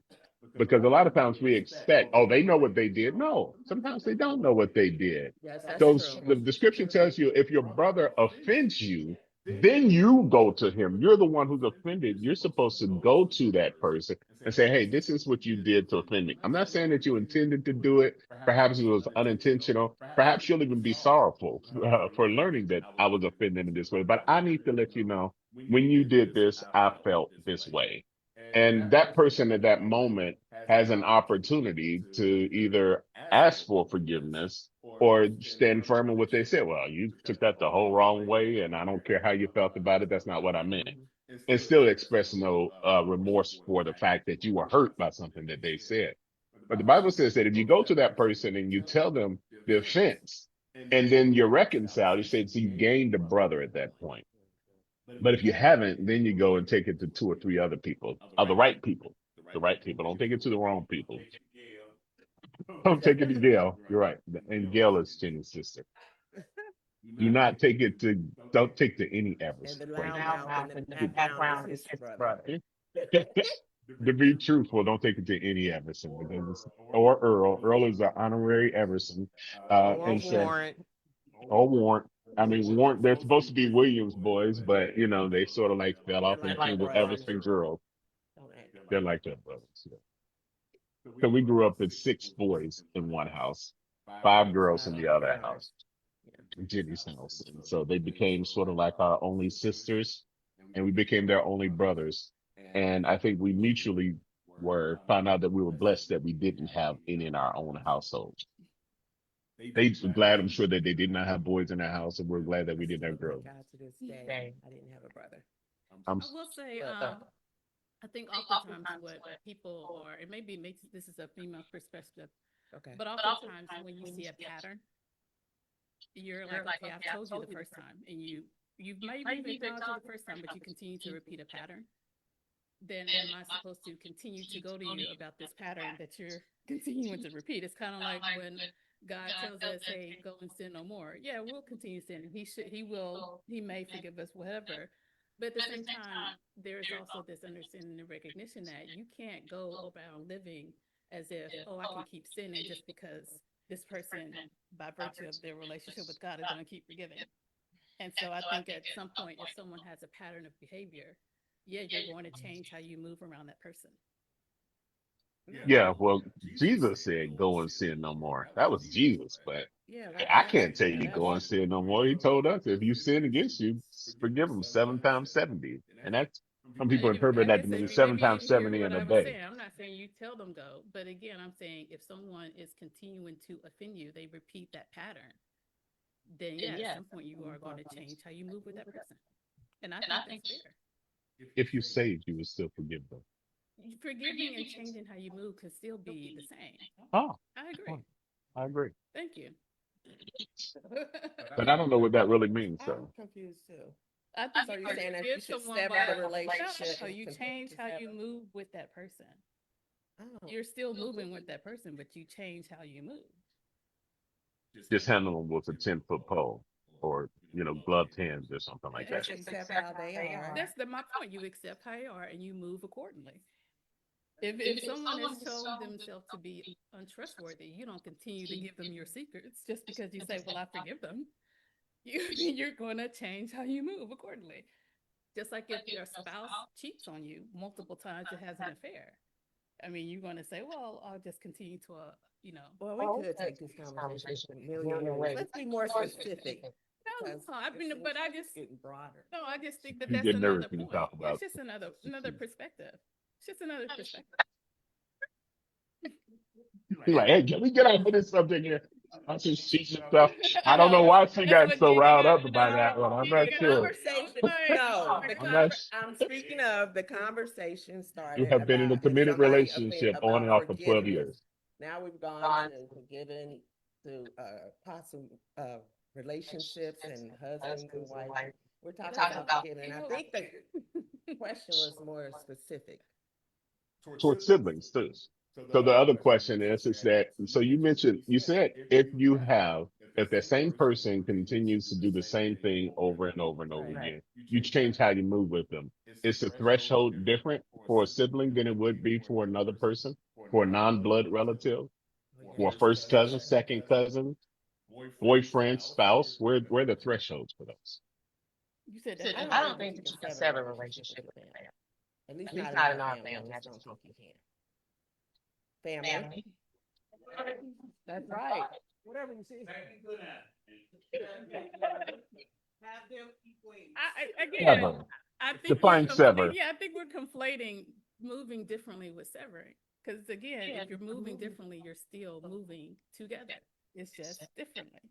Because a lot of times we expect, oh, they know what they did. No, sometimes they don't know what they did. Yes, that's So true. the scripture tells you if your brother offends you, then you go to him. You're the one who's offended. You're supposed to go to that person and say, hey, this is what you did to offend me. I'm not saying that you intended to do it. Perhaps it was unintentional. Perhaps you'll even be sorrowful for learning that I was offended in this way. But I need to let you know when you did this, I felt this way. And that person at that moment has an opportunity to either ask for forgiveness or stand firm in what they said. Well, you took that the whole wrong way, and I don't care how you felt about it. That's not what I meant. And still express no remorse for the fact that you were hurt by something that they said. But the Bible says that if you go to that person and you tell them the offense, and then you're reconciled, you say, so you gained a brother at that point. But if you haven't, then you go and take it to two or three other people, the right people, the right people. Don't take it to the wrong people. Don't take it to Gail. You're right. And Gail is Jenny's sister. Do not take it to, don't take to any And Everson. the loud mouth in the background is his brother. To be truthful, don't take it to any Everson because or Earl. Earl is an honorary Everson. Or And so, warrant. or Warrant. I mean, Warrant, they're supposed to be Williams boys, but you know, they sort of like fell off They're into like the brothers. Everson girls. Don't act They're like their brothers. Yeah. So we grew up with six boys in one house, five girls in the other house, Jenny's house. And so they became sort of like our only sisters, and we became their only brothers. And I think we mutually found out that we were blessed that we didn't have any in our own household. They were glad, I'm sure, that they did not have boys in their house, and we're glad that we didn't have girls. God, to this day, I didn't have a brother. I will say, I think oftentimes what people are, it maybe makes this is a female perspective, Okay. but oftentimes when you see a pattern, you're like, okay, I've told you the first time, and you've maybe acknowledged it the first time, but you continue to repeat a pattern. Then am I supposed to continue to go to you about this pattern that you're continuing to repeat? It's kind of like when God tells us, hey, go and sin no more. Yeah, we'll continue sinning. He may forgive us, whatever. But at the same time, there's also this understanding and recognition that you can't go around living as if, oh, I can keep sinning just because this person, by virtue of their relationship with God, is going to keep forgiving. And so I think at some point, if someone has a pattern of behavior, yeah, you're going to change how you move around that person. Yeah, well, Jesus said, go and sin no more. That was Jesus, but Yeah, I can't tell you go and sin no more. He told us if you sin against you, forgive them 7 times 70. And that's Some people interpret that to mean 7 times 70 in a day. I'm not saying you tell them go, but again, I'm saying if someone is continuing to offend you, they repeat that pattern, then yeah, at some point you are going to change how you move with that person. And I think that's fair. If you saved, you would still forgive them. Forgiving and changing how you move could still be the same. Oh, I agree. I agree. Thank you. But I don't know what that really means, I'm though. confused too. I think So you you're saying that forgive you should someone sever by- the relationship No, you and change how sever- you move with that person. Oh. You're still moving with that person, but you change how you move. Just handle them with a 10-foot pole or, gloved hands or something like that. Just accept how they are. That's my point. You accept how they are and you move accordingly. If someone has shown themselves to be untrustworthy, you don't continue to give them your secrets just because you say, well, I forgive them. You're going to change how you move accordingly. Just like if your spouse cheats on you multiple times and has an affair. I mean, you're going to say, well, I'll just continue to, Well, we could take this conversation a million ways. Let's be more specific. No, because I mean, it but I seems just, getting broader. no, I just think that You that's get another nervous when you point. talk about It's just another perspective. It's just another perspective. He's like, hey, can we get off of this subject here? I see sheets and stuff. I don't know why she got so riled up about that one. I'm not The sure. conversation, no, I'm speaking of the conversation started. You have been in a about if committed somebody relationship on and about off for 12 forgiveness. years. Now we've gone to forgiving to possible relationships and husbands and wives. We're talking about forgiving. And I think the question was more specific. Towards siblings too. So the other question is that, so you said if that same person continues to do the same thing over and over and over Right. again, you change how you move with them. Is the threshold different for a sibling than it would be for another person, for a non-blood relative, for a first cousin, second cousin, boyfriend, spouse? Where are the thresholds for those? You said I that. don't think that you can sever a relationship with them. At least not in our family. I just don't think you can. Family. That's right. Whatever you see. Have them equate. Again, Sever. I think Define sever. Yeah, I think we're conflating moving differently with severing. Because again, if you're moving differently, you're still moving together. It's just differently.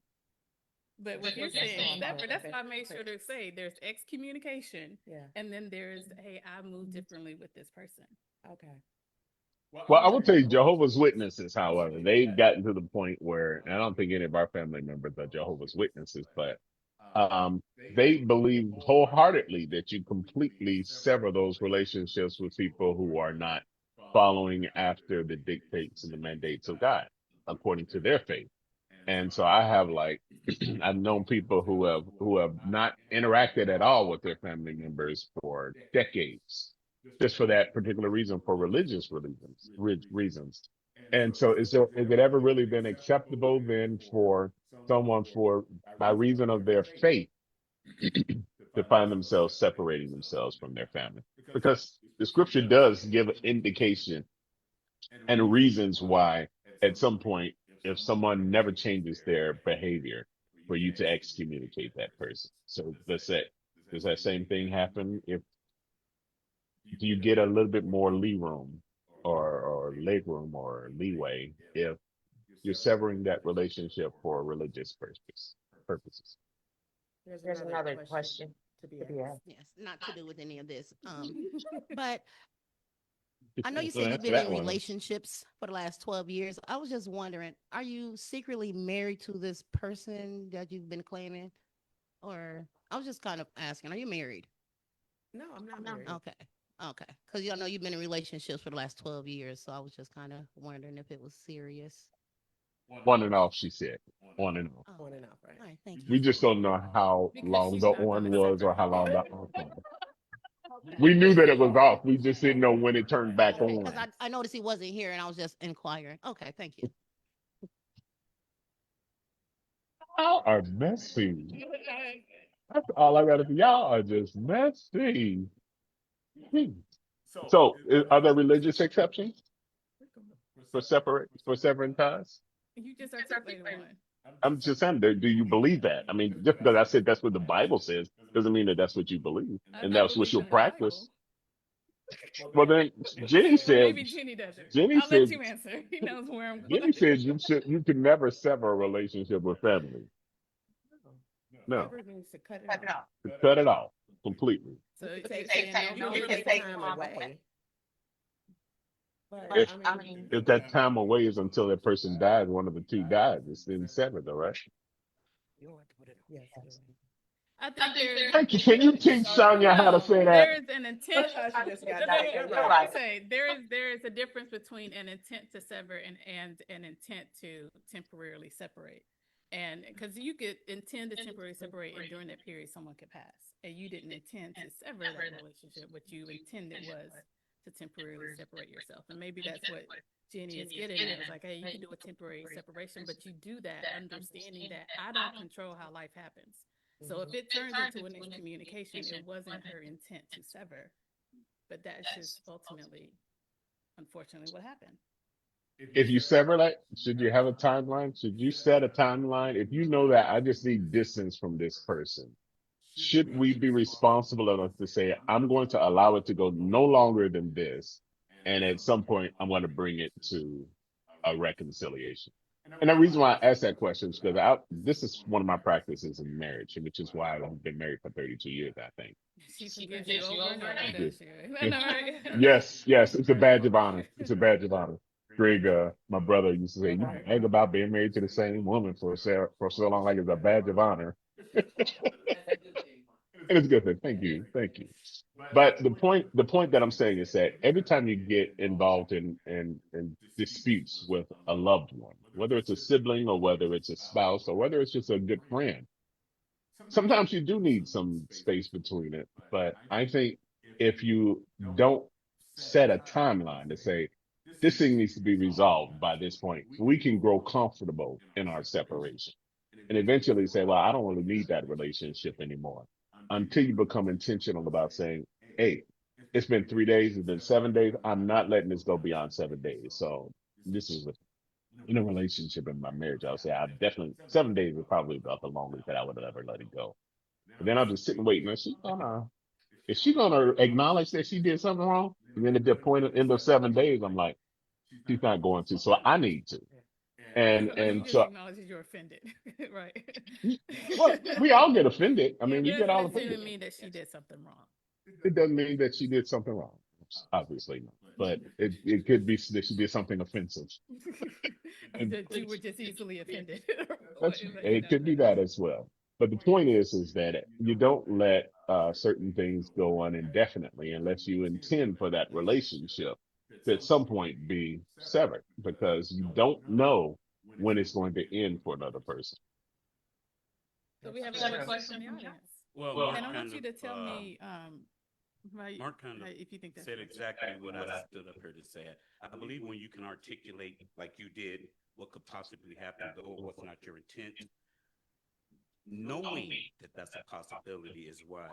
But what you're saying, sever, that's why I made sure to say there's excommunication. Yeah. And then there's, hey, I move differently with this person. Okay. Well, I will tell you, Jehovah's Witnesses, however, they've gotten to the point where, and I don't think any of our family members are Jehovah's Witnesses, but they believe wholeheartedly that you completely sever those relationships with people who are not following after the dictates and the mandates of God, according to their faith. And so I have I've known people who have not interacted at all with their family members for decades, just for that particular reason, for religious reasons. And so is it ever really been acceptable then for someone by reason of their faith to find themselves separating themselves from their family? Because the scripture does give an indication and reasons why at some point, if someone never changes their behavior, for you to excommunicate that person. So does that same thing happen if do you get a little bit more leg room or leeway if you're severing that relationship for religious purposes? There's another question to be asked. Yes, not to do with any of this. But I know you So said you've answer been that in one. relationships for the last 12 years. I was just wondering, are you secretly married to this person that you've been claiming? Or I was just kind of asking, are you married? No, I'm not married. Okay. Okay. Because y'all know you've been in relationships for the last 12 years. So I was just kind of wondering if it was serious. On and off, she said. On and off. Oh, On and off, right? all right. Thank you. We just don't know how Because long she's the not on gonna was or separate. how long the off was. We knew that it was off. We just didn't know when it turned back on. Because I noticed he wasn't here and I was just inquiring. Okay. Thank you. Y'all are messy. That's all I gotta say. Y'all are just messy. So, are there religious exceptions for severing ties? You just articulated one. I'm just saying, do you believe that? I mean, just because I said that's what the Bible says doesn't mean that that's what you believe I and that's what believe you'll in the Bible. practice. Well, then Jenny said, Maybe Jenny doesn't. Jenny I'll let said, you answer. He knows where I'm Jenny going. said you can never sever a relationship with family. No, Sever means to cut it off. to cut it off completely. So You you're could saying take, no, you no could take time away. But If I mean, if that time away is until that person dies, one of the two dies, it's then severed, though, right? You don't have to put it. yes, it is. I think there's Thank you. Can you teach Sonya how to say there that? is an intent. She just got No, no, that. no, You're no, right. I say there is a difference between an intent to sever and an intent to temporarily separate. And because you could intend to temporarily separate, and during that period, someone could pass, and you didn't intend to sever that relationship. What you intended was to temporarily separate yourself, and maybe that's what Jenny is getting at. It's like, hey, you can do a temporary separation, but you do that understanding that I don't control how life happens. So if it turns into an excommunication, it wasn't her intent to sever, but that's just ultimately, unfortunately, what happened. If you sever that, should you have a timeline? Should you set a timeline? If you know that I just need distance from this person, should we be responsible enough to say, I'm going to allow it to go no longer than this? And at some point, I'm going to bring it to a reconciliation. And the reason why I ask that question is because this is one of my practices in marriage, which is why I've been married for 32 years, I think. She forgives you over and over, does she? Yes, it's a badge of honor. It's a badge of honor. Greg, my brother used to say, you brag about being married to the same woman for so long, like it's a badge of honor. And it's a good thing. Thank you. Thank you. But the point that I'm saying is that every time you get involved in disputes with a loved one, whether it's a sibling or whether it's a spouse or whether it's just a good friend, sometimes you do need some space between it. But I think if you don't set a timeline to say, this thing needs to be resolved by this point, we can grow comfortable in our separation and eventually say, well, I don't really need that relationship anymore, until you become intentional about saying, hey, it's been 3 days, it's been 7 days. I'm not letting this go beyond 7 days. So this is in a relationship in my marriage. I'll say I definitely 7 days is probably about the longest that I would have ever let it go. But then I'll just sit and wait. And is she gonna acknowledge that she did something wrong? And then at the point of end of 7 days, I'm like, she's not going to. So I need to. You And just so acknowledge that you're offended, right? well, we all get offended. I Yeah, mean, but we get that all doesn't offended. mean that she did something wrong. It doesn't mean that she did something wrong. Obviously not. But it could be that she did something offensive. That you were just easily offended. It could be that as well. But the point is that you don't let certain things go on indefinitely unless you intend for that relationship to at some point be severed, because you don't know when it's going to end for another person. So we have a question from the audience. Well, Mark And I want kind you of, to tell me, Mark kind of if you think that's said exactly what I stood up here to say. I believe when you can articulate like you did what could possibly happen, though it was not your intent, knowing that that's a possibility is why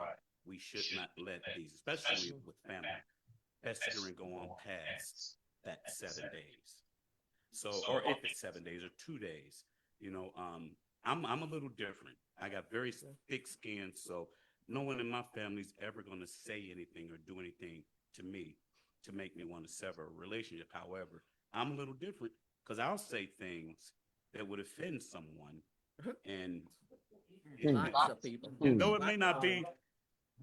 we should not let these, especially with family, fester and go on past that 7 days. So, or if it's 7 days or 2 days, I'm a little different. I got very thick skin, so no one in my family's ever going to say anything or do anything to me to make me want to sever a relationship. However, I'm a little different because I'll say things that would offend someone, and Lots of people. though it may not be.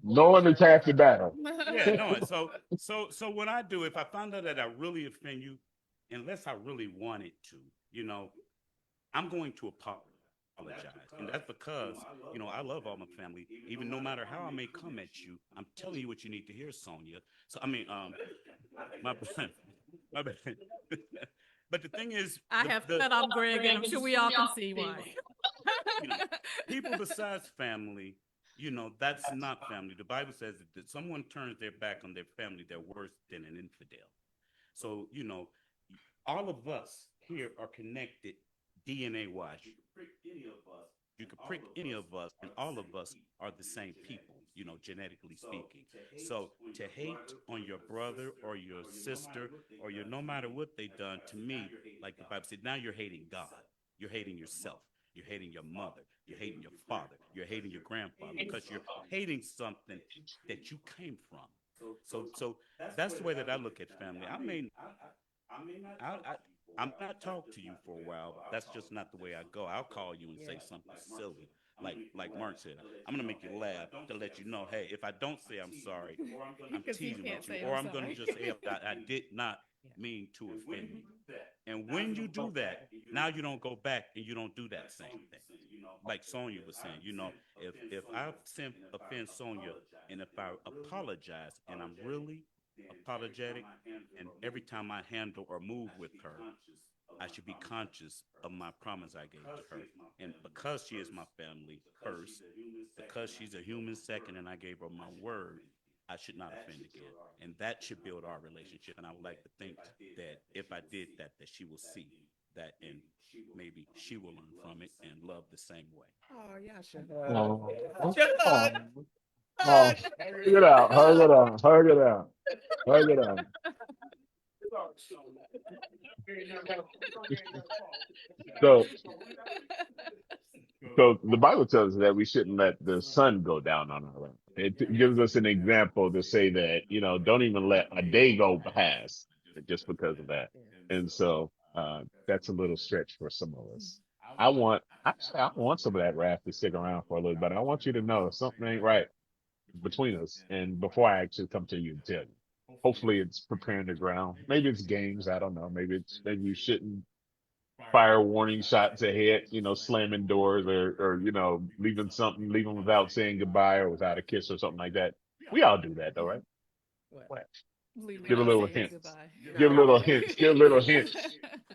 No one is half the battle. Yeah, no. So what I do, if I find out that I really offend you, unless I really wanted to, I'm going to apologize. And that's because, I love all my family. Even no matter how I may come at you, I'm telling you what you need to hear, Sonia. So, I mean, my bad. My bad. But the thing is, I have cut off Greg, and I'm sure we all can see why. People besides family, that's not family. The Bible says that someone turns their back on their family, they're worse than an infidel. So, all of us here are connected DNA-wise. You could prick any of us, and all of us are the same people, genetically speaking. So to hate on your brother or your sister or no matter what they done, to me, like the Bible said, now you're hating God. You're hating yourself. You're hating your mother. You're hating your father. You're hating your grandfather because you're hating something that you came from. So that's the way that I look at family. I I'm not talk to you for a while. That's just not the way I go. I'll call you and say something silly, like Mark said. I'm gonna make you laugh to let you know, hey, if I don't say I'm sorry, I'm Because he teasing can't with you, say or I'm I'm gonna sorry. just say I did not mean to offend you. And when you do that, now you don't go back and you don't do that same thing. Like Sonia was saying, if I offend Sonia and if I apologize and I'm really apologetic, and every time I handle or move with her, I should be conscious of my promise I gave to her. And because she is my family first, because she's a human second, and I gave her my word, I should not offend again. And that should build our relationship. And I would like to think that if I did that, that she will see that, and maybe she will learn from it and love the same way. Oh, yeah, should Oh, Should oh, hug. oh, Hug. hug it out, hug it out, hug it out, hug it out. So, so the Bible tells us that we shouldn't let the sun go down on our wrath. It gives us an example to say that, don't even let a day go past just because of that. And so, that's a little stretch for some of us. Actually, I want some of that wrath to stick around for a little bit. I want you to know something ain't right between us. And before I actually come to you and tell you, hopefully it's preparing the ground. Maybe it's games. I don't know. Maybe you shouldn't fire warning shots ahead, slamming doors or, leaving without saying goodbye or without a kiss or something like that. We all do that though, right? What? Leave Give a without little saying hint. goodbye. Give a No. little hints. Give a little hints.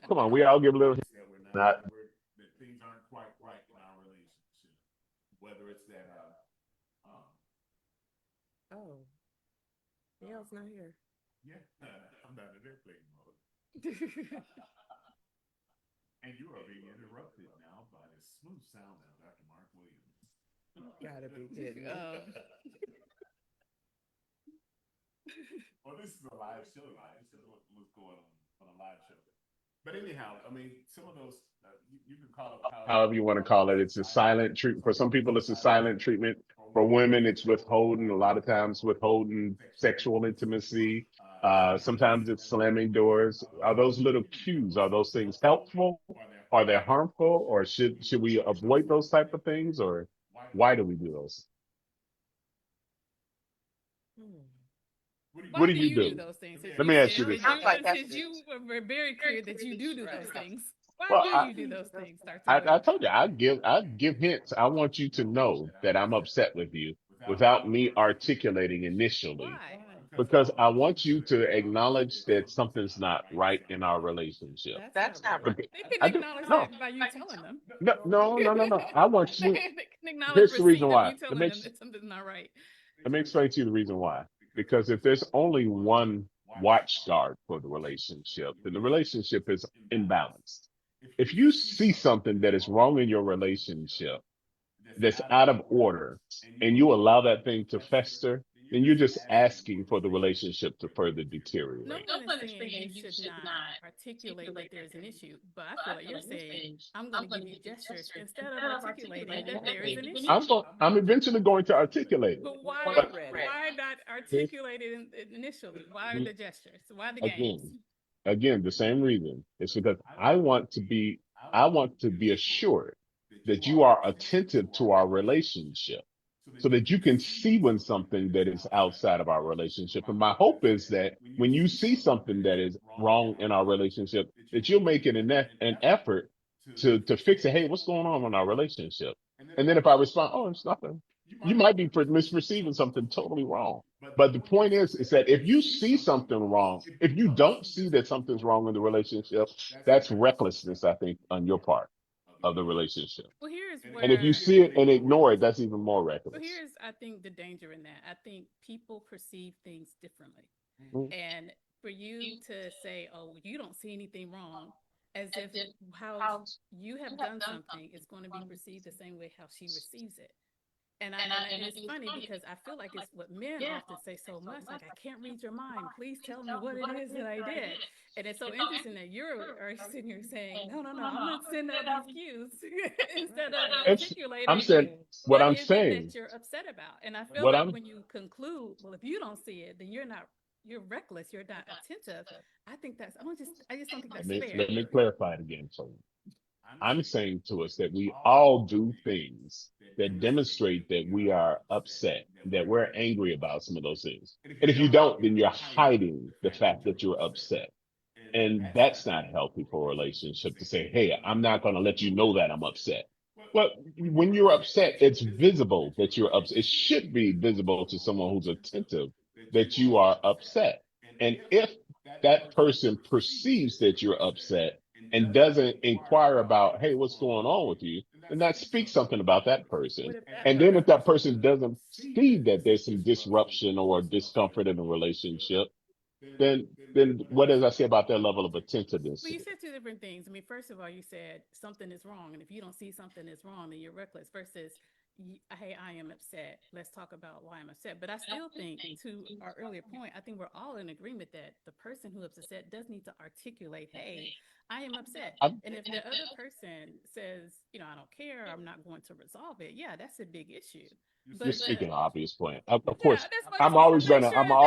Come on, we all give a little hint. Not Oh, Neil's not here. Gotta be kidding me. however you want to call it. It's a silent treatment. For some people, it's a silent treatment. For women, it's withholding. A lot of times, withholding sexual intimacy. Sometimes it's slamming doors. Are those little cues? Are those things helpful? Are they harmful? Or should we avoid those type of things? Or why do we do those? Hmm. What Why do do you you do do? those things? Since Let you me ask you said this. since you were very clear that you do those things. Why Well, do I, you do those things? Start I, with. I told you I give hints. I want you to know that I'm upset with you without me articulating initially, Why? because I want you to acknowledge that something's not right in our relationship. That's not right. Okay, They can I do. acknowledge No, that by you telling them. no, no, no, no, no. I want They you. can acknowledge Here's the reason receipt of why. you telling them that something's not right. Let me explain to you the reason why. Because if there's only one watchguard for the relationship, then the relationship is imbalanced. If you see something that is wrong in your relationship, that's out of order, and you allow that thing to fester, then you're just asking for the relationship to further No deteriorate. one is saying you should not articulate that there's an issue, but I feel like you're saying I'm going to give you gestures instead of articulating that there is an issue. I'm eventually going to articulate it. But why But why not articulate it initially? Why the gestures? Why the games? again, again, the same reason. It's because I want to be assured that you are attentive to our relationship so that you can see when something that is outside of our relationship. And my hope is that when you see something that is wrong in our relationship, that you'll make it an effort to fix it. Hey, what's going on in our relationship? And then if I respond, oh, it's nothing, you might be misperceiving something totally wrong. But the point is that if you see something wrong, if you don't see that something's wrong in the relationship, that's recklessness, I think, on your part of the relationship. Well, here's And if you where see it and ignore it, that's even more But reckless. here's, I think, the danger in that. I think people perceive things differently. Mhm. And for you to say, oh, you don't see anything wrong, as if how you have done something is going to be perceived the same way how she receives it. And it's funny because I feel like it's what men often say so much, like, I can't read your mind. Please tell me what it is that I did. And it's so interesting that are sitting here saying, no, no, no, I'm going to send out these cues instead of I'm articulating saying what what I'm is it saying. that you're upset about. And I feel What like I'm when you conclude, well, if you don't see it, then you're reckless, you're not attentive. I just don't think that's fair. let me clarify it again. So I'm saying to us that we all do things that demonstrate that we are upset, that we're angry about some of those things. And if you don't, then you're hiding the fact that you're upset. And that's not healthy for a relationship to say, hey, I'm not going to let you know that I'm upset. Well, when you're upset, it's visible that you're upset. It should be visible to someone who's attentive that you are upset. And if that person perceives that you're upset and doesn't inquire about, hey, what's going on with you, then that speaks something about that person. What if that And then if that person person doesn't see that there's some disruption or discomfort in the relationship, then what does I say about their level of attentiveness? Well, you said two different things. I mean, first of all, you said something is wrong, and if you don't see something is wrong, then you're reckless. Versus, hey, I am upset. Let's talk about why I'm upset. But I still think, to our earlier point, I think we're all in agreement that the person who is upset does need to articulate, hey, I am upset. I'm, And if the other person says, I don't care, I'm not going to resolve it, yeah, that's a big issue. you're But speaking an obvious point. Of yeah, course, that's why I just want to make sure that's I'm clear.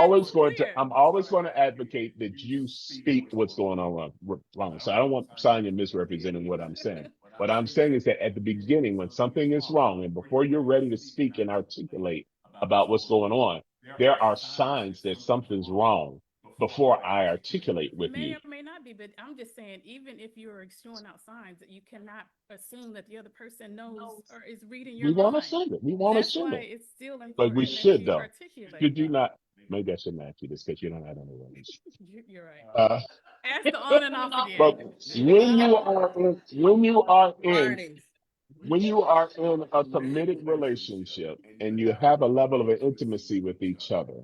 always going to advocate that you speak what's going on wrong. So I don't want Sonya misrepresenting what I'm saying. What I'm saying is that at the beginning, when something is wrong, and before you're ready to speak and articulate about what's going on, there are signs that something's wrong before I articulate with May you. or may not be, but I'm just saying, even if you're showing out signs, that you cannot assume that the other person knows or is reading your We won't mind. assume it. We won't That's assume why it. it's still But we important that should, you though. articulate. Should you not? Maybe I shouldn't ask you this because you don't have any words. You're right. Uh, Ask the on and off but again. warnings? when you are in a committed relationship and you have a level of intimacy with each other,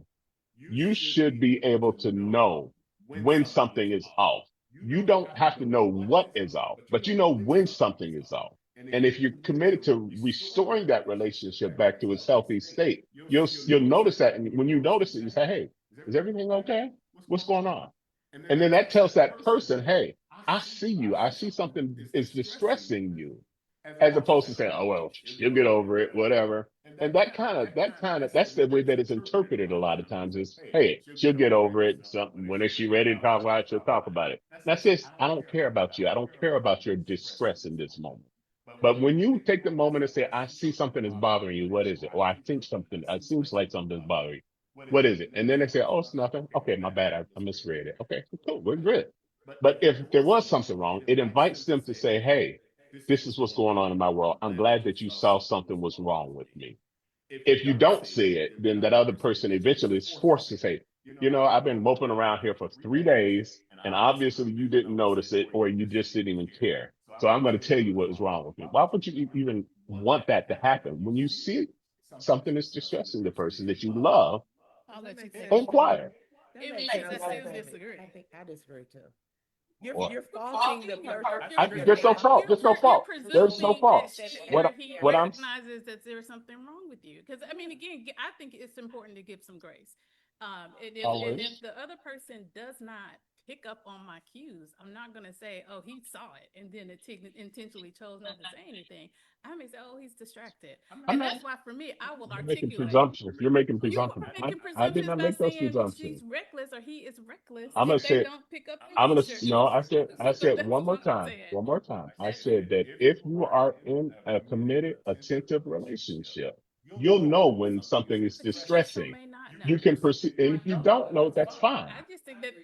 you should be able to know when something is off. You don't have to know what is off, but you know when something is off. And if you're committed to restoring that relationship back to its healthy state, you'll notice that. And when you notice it, you say, hey, is everything okay? What's going on? And then that tells that person, hey, I see you. I see something is distressing you, as opposed to saying, oh, well, you'll get over it, whatever. And that's the way that it's interpreted a lot of times is, hey, she'll get over it. Something, when is she ready to talk about it, she'll talk about it. And that's it. I don't care about you. I don't care about your distress in this moment. But when you take the moment and say, I see something is bothering you, what is it? Or I think something, it seems like something's bothering you. What is it? And then they say, oh, it's nothing. Okay, my bad. I misread it. Okay, cool. We're good. But if there was something wrong, it invites them to say, hey, this is what's going on in my world. I'm glad that you saw something was wrong with me. If you don't see it, then that other person eventually is forced to say, I've been moping around here for 3 days, and obviously you didn't notice it, or you just didn't even care. So I'm going to tell you what is wrong with me. Why would you even want that to happen? When you see something is distressing the person that you love, I'll let you take inquire. In which case, I still disagree. I think I disagree too. Or, You're faulting the person. there's no fault. There's no fault. There's no fault. He What I'm recognizes that there's something wrong with you. Because I mean, again, I think it's important to give some grace. And if the other person does not pick up on my cues, I'm not going to say, oh, he saw it and then intentionally chose not to say anything. I may say, oh, he's distracted. And that's why, for me, I will You're making articulate. presumptions. You're making You presumptions. are making I did presumptions not by make those saying presumptions. she's reckless or he is reckless I'm gonna if they say, don't pick up the I'm gonna picture. no. I So said that's one more what I'm time. saying. One more time. I said that if you are in a committed, attentive relationship, you'll know when something is But you also distressing. may not know. You can perceive, and if you don't know, that's fine. I You, think that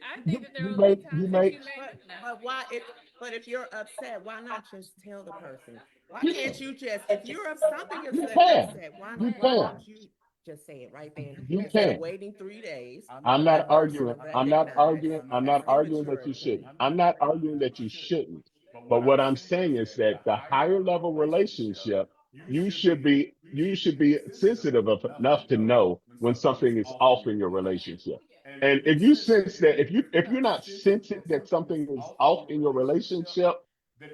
there you will may, be you times that may, you may But not know. but why if but if you're upset, why not just tell the person? Why you, can't you just if you're something is you can, upset, you why can, don't you just say it right then you instead of can. waiting 3 days I'm for not that person arguing. to I'm not recognize? arguing. I'm That's not arguing that you immaturity. shouldn't. I'm not arguing that you shouldn't. But what I'm saying is that the higher level relationship, you should be sensitive enough to know when something is off in your relationship. And if you sense that, if you're not sensing that something is off in your relationship,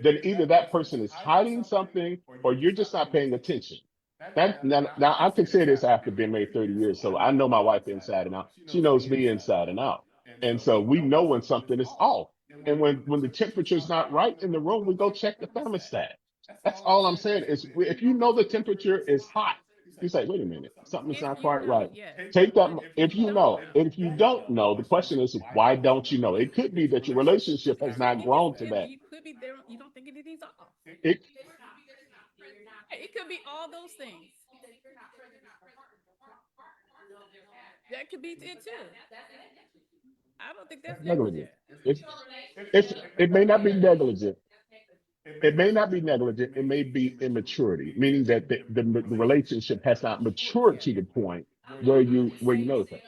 then either that person is hiding something or you're just not paying attention. Now I can say this after being married 30 years, so I know my wife inside and out. She knows me inside and out, and so we know when something is off. And when the temperature's not right in the room, we go check the thermostat. That's all I'm saying. Is if you know the temperature is hot, you say, wait a minute, something's If not you quite know, right. yes. Take that. But If you know, if you don't know, the question is, why don't you know? It could be that your relationship has not grown to that. You could be there. You don't think anything's off. It It could be all those things. That could be it too. I don't think that's negligent. negligent. It's, it may not be negligent. It may not be negligent. It may be immaturity, meaning that the relationship has not matured to the point where you know that.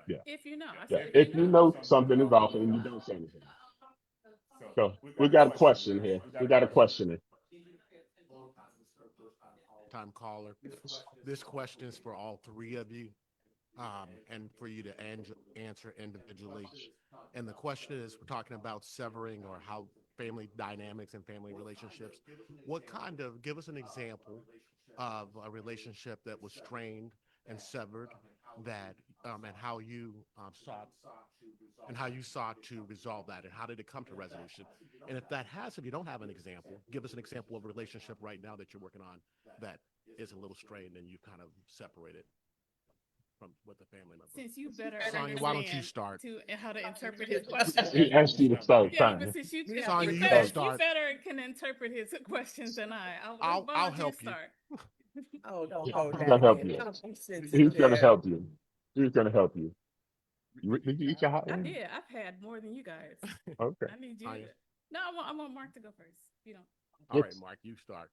Yeah, If you know, I yeah. said if you If you know. know something is off and you don't say anything. So we got a question here. We got a question here. Time caller. This question is for all three of you, and for you to answer individually. And the question is, we're talking about severing or how family dynamics and family relationships. Give us an example of a relationship that was strained and severed, that and how you sought to resolve that, and how did it come to resolution? And if you don't have an example, give us an example of a relationship right now that you're working on that is a little strained and you've kind of separated from with the family member. Since you better Sonia, why don't you start? to how to interpret his question. He asked you to start Yeah, time. but since you, Sonia, you you better, can you start. better can interpret his questions than I. I'll why don't help you. start? Oh, don't He's go gonna that help again. you. Don't be He's gonna sensitive. help you. He's gonna help you. Did you eat your hot I wing? did. I've had more than you guys. Okay. I need you. Sonia. No, I want Mark to go first. You don't. All right, Mark, you start.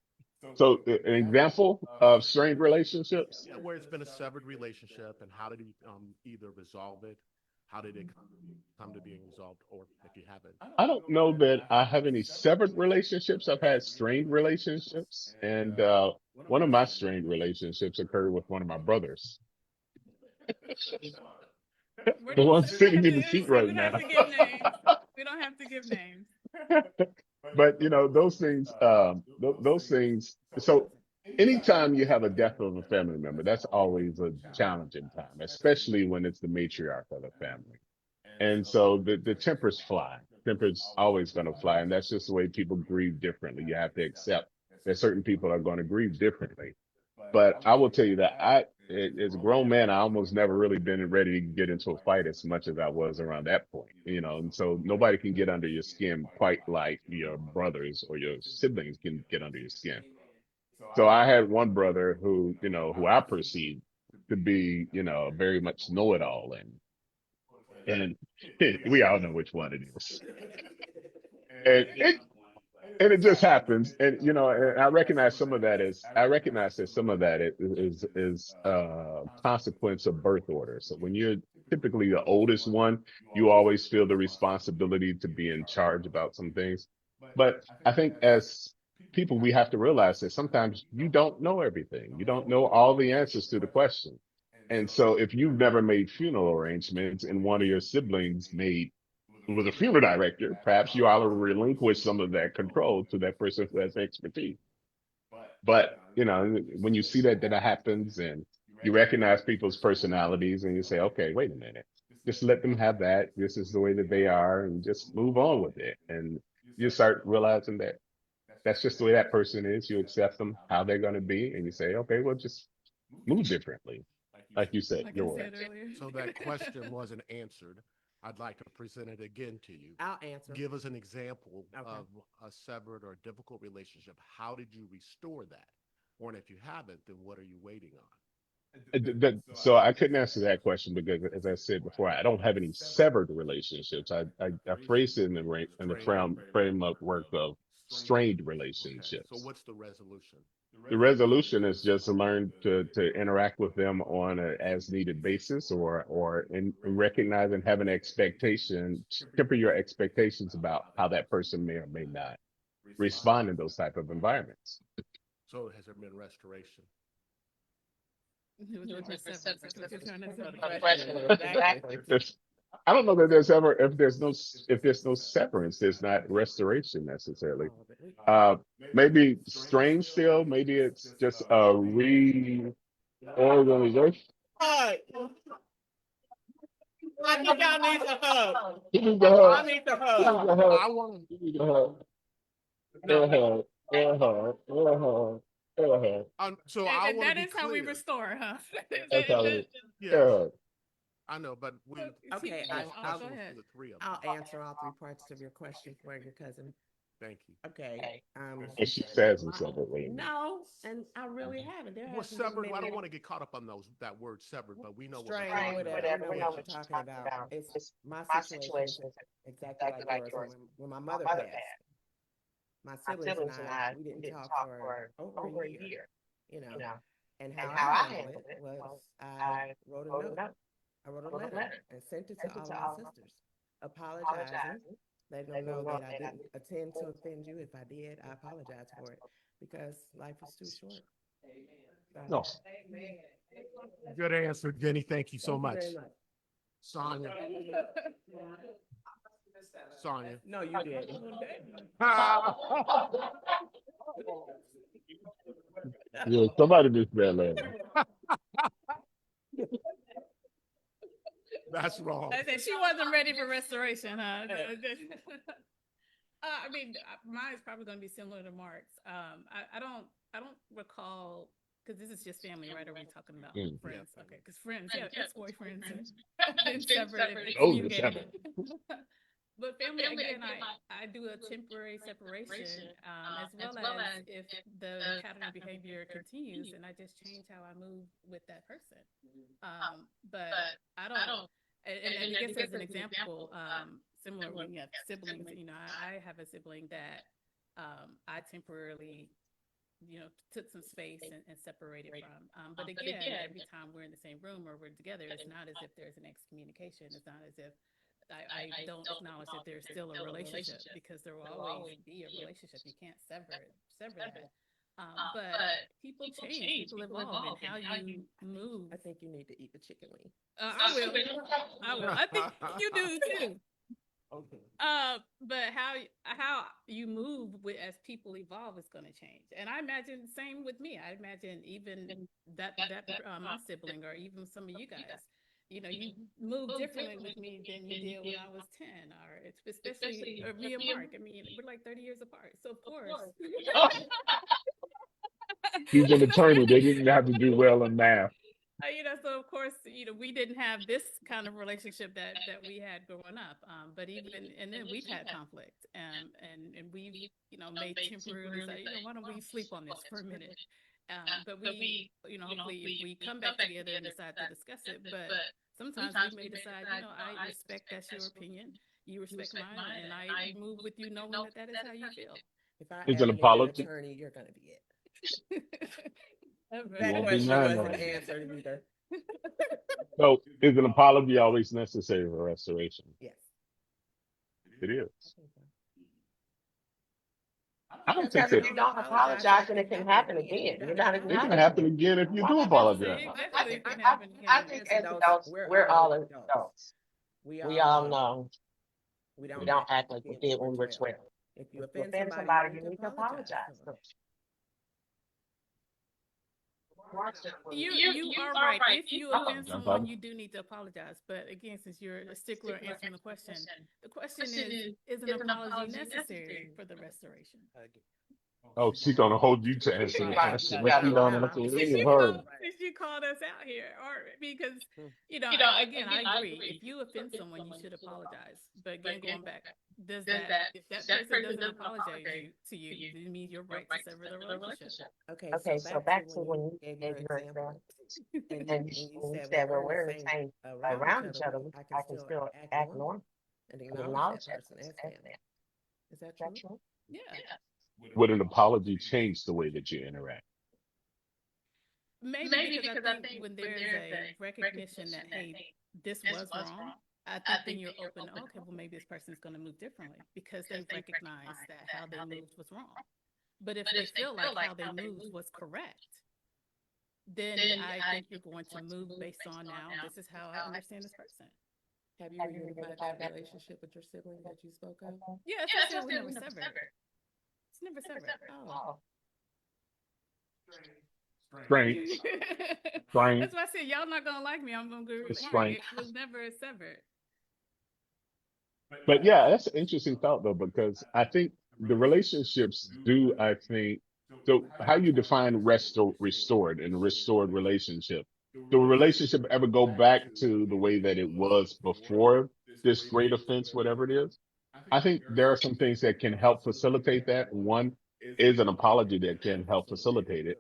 So an example of strained relationships. Yeah, where it's been a severed relationship, and how did you either resolve it? How did it come to being resolved, or if you haven't? I don't know that I have any severed relationships. I've had strained relationships, and one of my strained relationships occurred with one of my brothers. The one sitting in the seat right We don't now. have to give names. We don't have to give names. But those things, those things. So anytime you have a death of a family member, that's always a challenging time, especially when it's the matriarch of the family. And so the tempers fly. Tempers always going to fly, and that's just the way people grieve differently. You have to accept that certain people are going to grieve differently. But I will tell you that as a grown man, I almost never really been ready to get into a fight as much as I was around that point, and so nobody can get under your skin quite like your brothers or your siblings can get under your skin. So I had one brother who I perceived to be, very much know-it-all, and we all know which one it is. And it just happens, and I recognize some of that is consequence of birth order. So when you're typically the oldest one, you always feel the responsibility to be in charge about some things. But I think as people, we have to realize that sometimes you don't know everything. You don't know all the answers to the question. And so if you've never made funeral arrangements and one of your siblings was a funeral director, perhaps you ought to relinquish some of that control to that person who has expertise. But, when you see that happens and you recognize people's personalities and you say, okay, wait a minute, just let them have that. This is the way that they are, and just move on with it. And you start realizing that that's just the way that person is. You accept them, how they're going to be, and you say, okay, well, just move differently. Like you said, Like your I way. said earlier. So that question wasn't answered. I'd like to present it again to you. I'll answer. Give us an example Okay. of a severed or difficult relationship. How did you restore that? Or if you haven't, then what are you waiting on? So I couldn't answer that question because, as I said before, I don't have any severed relationships. I phrased it in the framework of strained Okay. relationships. So what's the resolution? The resolution is just to learn to interact with them on a as needed basis, or in recognize and have an expectation, temper your expectations about how that person may or may not respond in those type of environments. So has there been restoration? It was different subjects. What you're trying to say. Exactly. I don't know that there's ever if there's no severance, there's not restoration necessarily. Oh, but we, Uh, maybe strange still. Maybe it's just a reorganization. Hug. I think y'all need a hug. Give me the I hug. need the Give me hug. the hug. I want Give me the hug. no. Hug. Hug. Hug. Hug. So I want to that be is how we clear. restore, huh? That's how it is. Yes, Hug. I know, but we Okay, there's I'll go questions ahead. for the three of them. I'll answer all three parts of your question for your cousin. Thank you. Okay. And she says and said it later. No, and I really haven't. There Well, hasn't been severed. I many don't want to get caught up on that word severed, but we know what we're strain, talking whatever. about. We know what we're talking about. It's my situation is exactly like yours. When my mother passed, my siblings and I, we didn't talk for over a year, you know. And how I handled it was I wrote a note. I wrote a letter and sent it to all of my sisters, apologizing, letting them know that I didn't intend to offend you. If I did, I apologize for it because life is too short. No. Good answer, Jenny. Thank you so Thank you much. very much. Sonia. Sonia. No, you didn't. Yeah, somebody missed that letter. That's wrong. I said she wasn't ready for restoration, huh? I mean, mine is probably going to be similar to Mark's. I don't recall because this is just family, right? Are we talking about friends? Okay, because friends, yeah, ex-boyfriends have been severed and excommunicated. But family, again, I do a temporary separation, as well as if the pattern of behavior continues, and I just change how I move with that person. But I don't, and I guess as an example, similar when you have siblings, you know, I have a sibling that I temporarily, you know, took some space and separated from. But again, every time we're in the same room or we're together, it's not as if there's an excommunication. It's not as if I don't acknowledge that there's still a relationship because there will always be a relationship. You can't sever that. But people change, people evolve, and how you move. I think you need to eat the chicken wing. I will. I think you do too. Okay. But how you move as people evolve is going to change, and I imagine same with me. I imagine even that my sibling or even some of you guys, you know, you move differently with me than you did when I was 10, or especially or me and Mark. I mean, we're like 30 years apart, so of course. He's an attorney. They didn't have to do well in math. You know, so of course, you know, we didn't have this kind of relationship that we had growing up. But even and then we've had conflict, and we've, you know, made temporarily say, you know, why don't we sleep on this for a minute? But we, you know, hopefully if we come back together and decide to discuss it, but sometimes we may decide, you know, I respect that's your opinion, you respect mine, and I move with you knowing that that is how you feel. If I It's ever an need an apology. attorney, you're gonna be it. You That won't be question mine, wasn't no. answered either. So, is an apology always necessary for restoration? Yes. It is. I I don't think think if that you don't apologize, and it can happen again. You're not it can acknowledging happen it. again if you do It apologize. definitely can happen again. think as adults, we're all adults. We all know we don't act like we did when we were 12. If you offend somebody, you need to apologize. You are right. If you offend someone, you do need to apologize. But again, since you're a stickler answering the question is an apology necessary for the restoration? Oh, she's gonna hold you to answer the question. But you don't answer any of hers. Since you called us out here, or because you know, again, I agree. If you offend someone, you should apologize. But again, going back, does that if that person doesn't apologize to you, it means you're right to sever the relationship. Okay, so back to when you gave your example, and you said, well, we're in the same around each other, I can still act normal and acknowledge that person as family. Is that true? Yeah. Would an apology change the way that you interact? Maybe because I think when there's a recognition that, hey, this was wrong, I think then you're open, okay, well, maybe this person's going to move differently because they've recognized that how they moved was wrong. But if they feel like how they moved was correct, then I think you're going to move based on now, this is how I understand this person. Have you reunified that relationship with your sibling that you spoke of? Yeah, that's what I said. We never severed. It's never severed. Oh. Strengths, strength. That's why I said y'all not gonna like me. I'm gonna agree. Strength. It was never severed. But yeah, that's an interesting thought though, because I think the relationships do, I think, so how you define restored and a restored relationship? Do a relationship ever go back to the way that it was before this great offense, whatever it is? I think there are some things that can help facilitate that. One is an apology that can help facilitate it.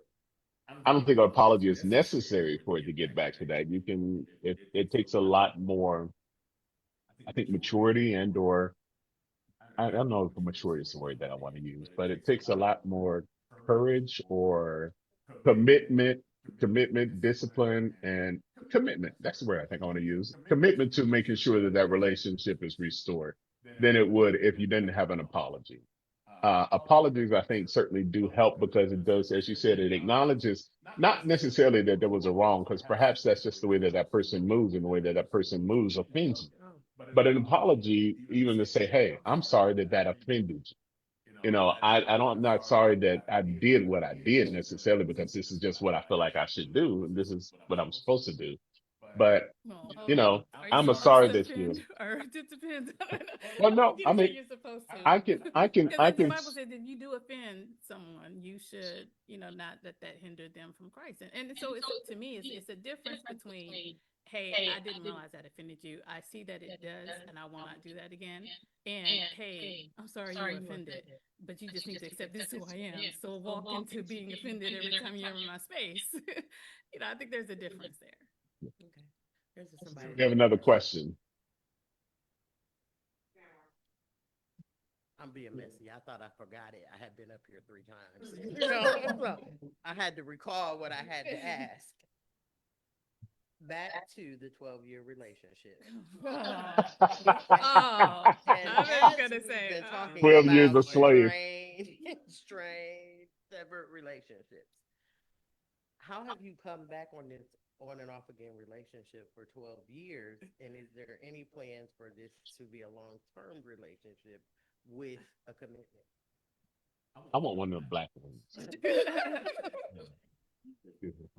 I don't think an apology is necessary for it to get back to that. You can, it takes a lot more, I think, maturity and or I don't know if maturity is the word that I want to use, but it takes a lot more courage or commitment, discipline, and commitment. That's the word I think I want to use. Commitment to making sure that that relationship is restored than it would if you didn't have an apology. Apologies, I think, certainly do help because it does, as you said, it acknowledges not necessarily that there was a wrong, because perhaps that's just the way that that person moves, and the way that that person moves offends you. But an apology, even to say, hey, I'm sorry that that offended you. You know, I'm not sorry that I did what I did necessarily because this is just what I feel like I should do. And this is what I'm supposed to do. But, Well, you know, are you I'm a supposed sorry to that you, offend, or it depends. well, no, You I can say mean, you're supposed to. I can, Because the Bible said that if you do offend someone, you should, not let that hinder them from Christ. And so it's, to me, it's a difference between, hey, I didn't realize that offended you. I see that it does, and I will not do that again. And hey, I'm sorry you were offended, but you just need to accept this is who I am. So walk into being offended every time you're in my space. I think there's a difference there. Okay. There's somebody. we have another question. I'm being messy. I thought I forgot it. I had been up here 3 times. So I had to recall what I had to ask. Back to the 12-year relationship. Oh, And I was as gonna we've say, been talking 12 years about a slave. strained, severed relationships. How have you come back on this on and off again relationship for 12 years? And is there any plans for this to be a long-term relationship with a commitment? I want one of the black ones.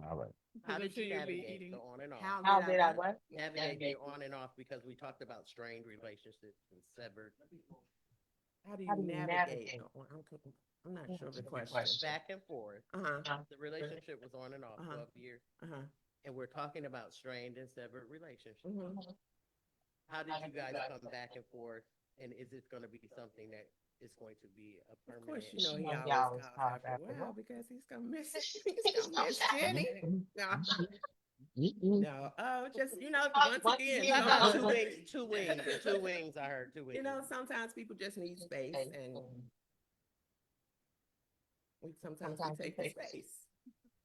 All right. How did you You'll be navigate eating. the on and off? How did I what? Navigate the on and off, because we talked about strained relationships and severed. How do you navigate? Oh, I'm not sure of the question. Back and forth. The relationship was on and off 12 years. And we're talking about strained and severed relationships. How did you guys come back and forth? And is it going to be something that is going to be a Of permanent? course, he always calls after a while because he's gonna miss Jenny. No, just once again, How about sometimes, two wings? Two wings. I heard 2 wings. sometimes people just need space, and sometimes we take the space.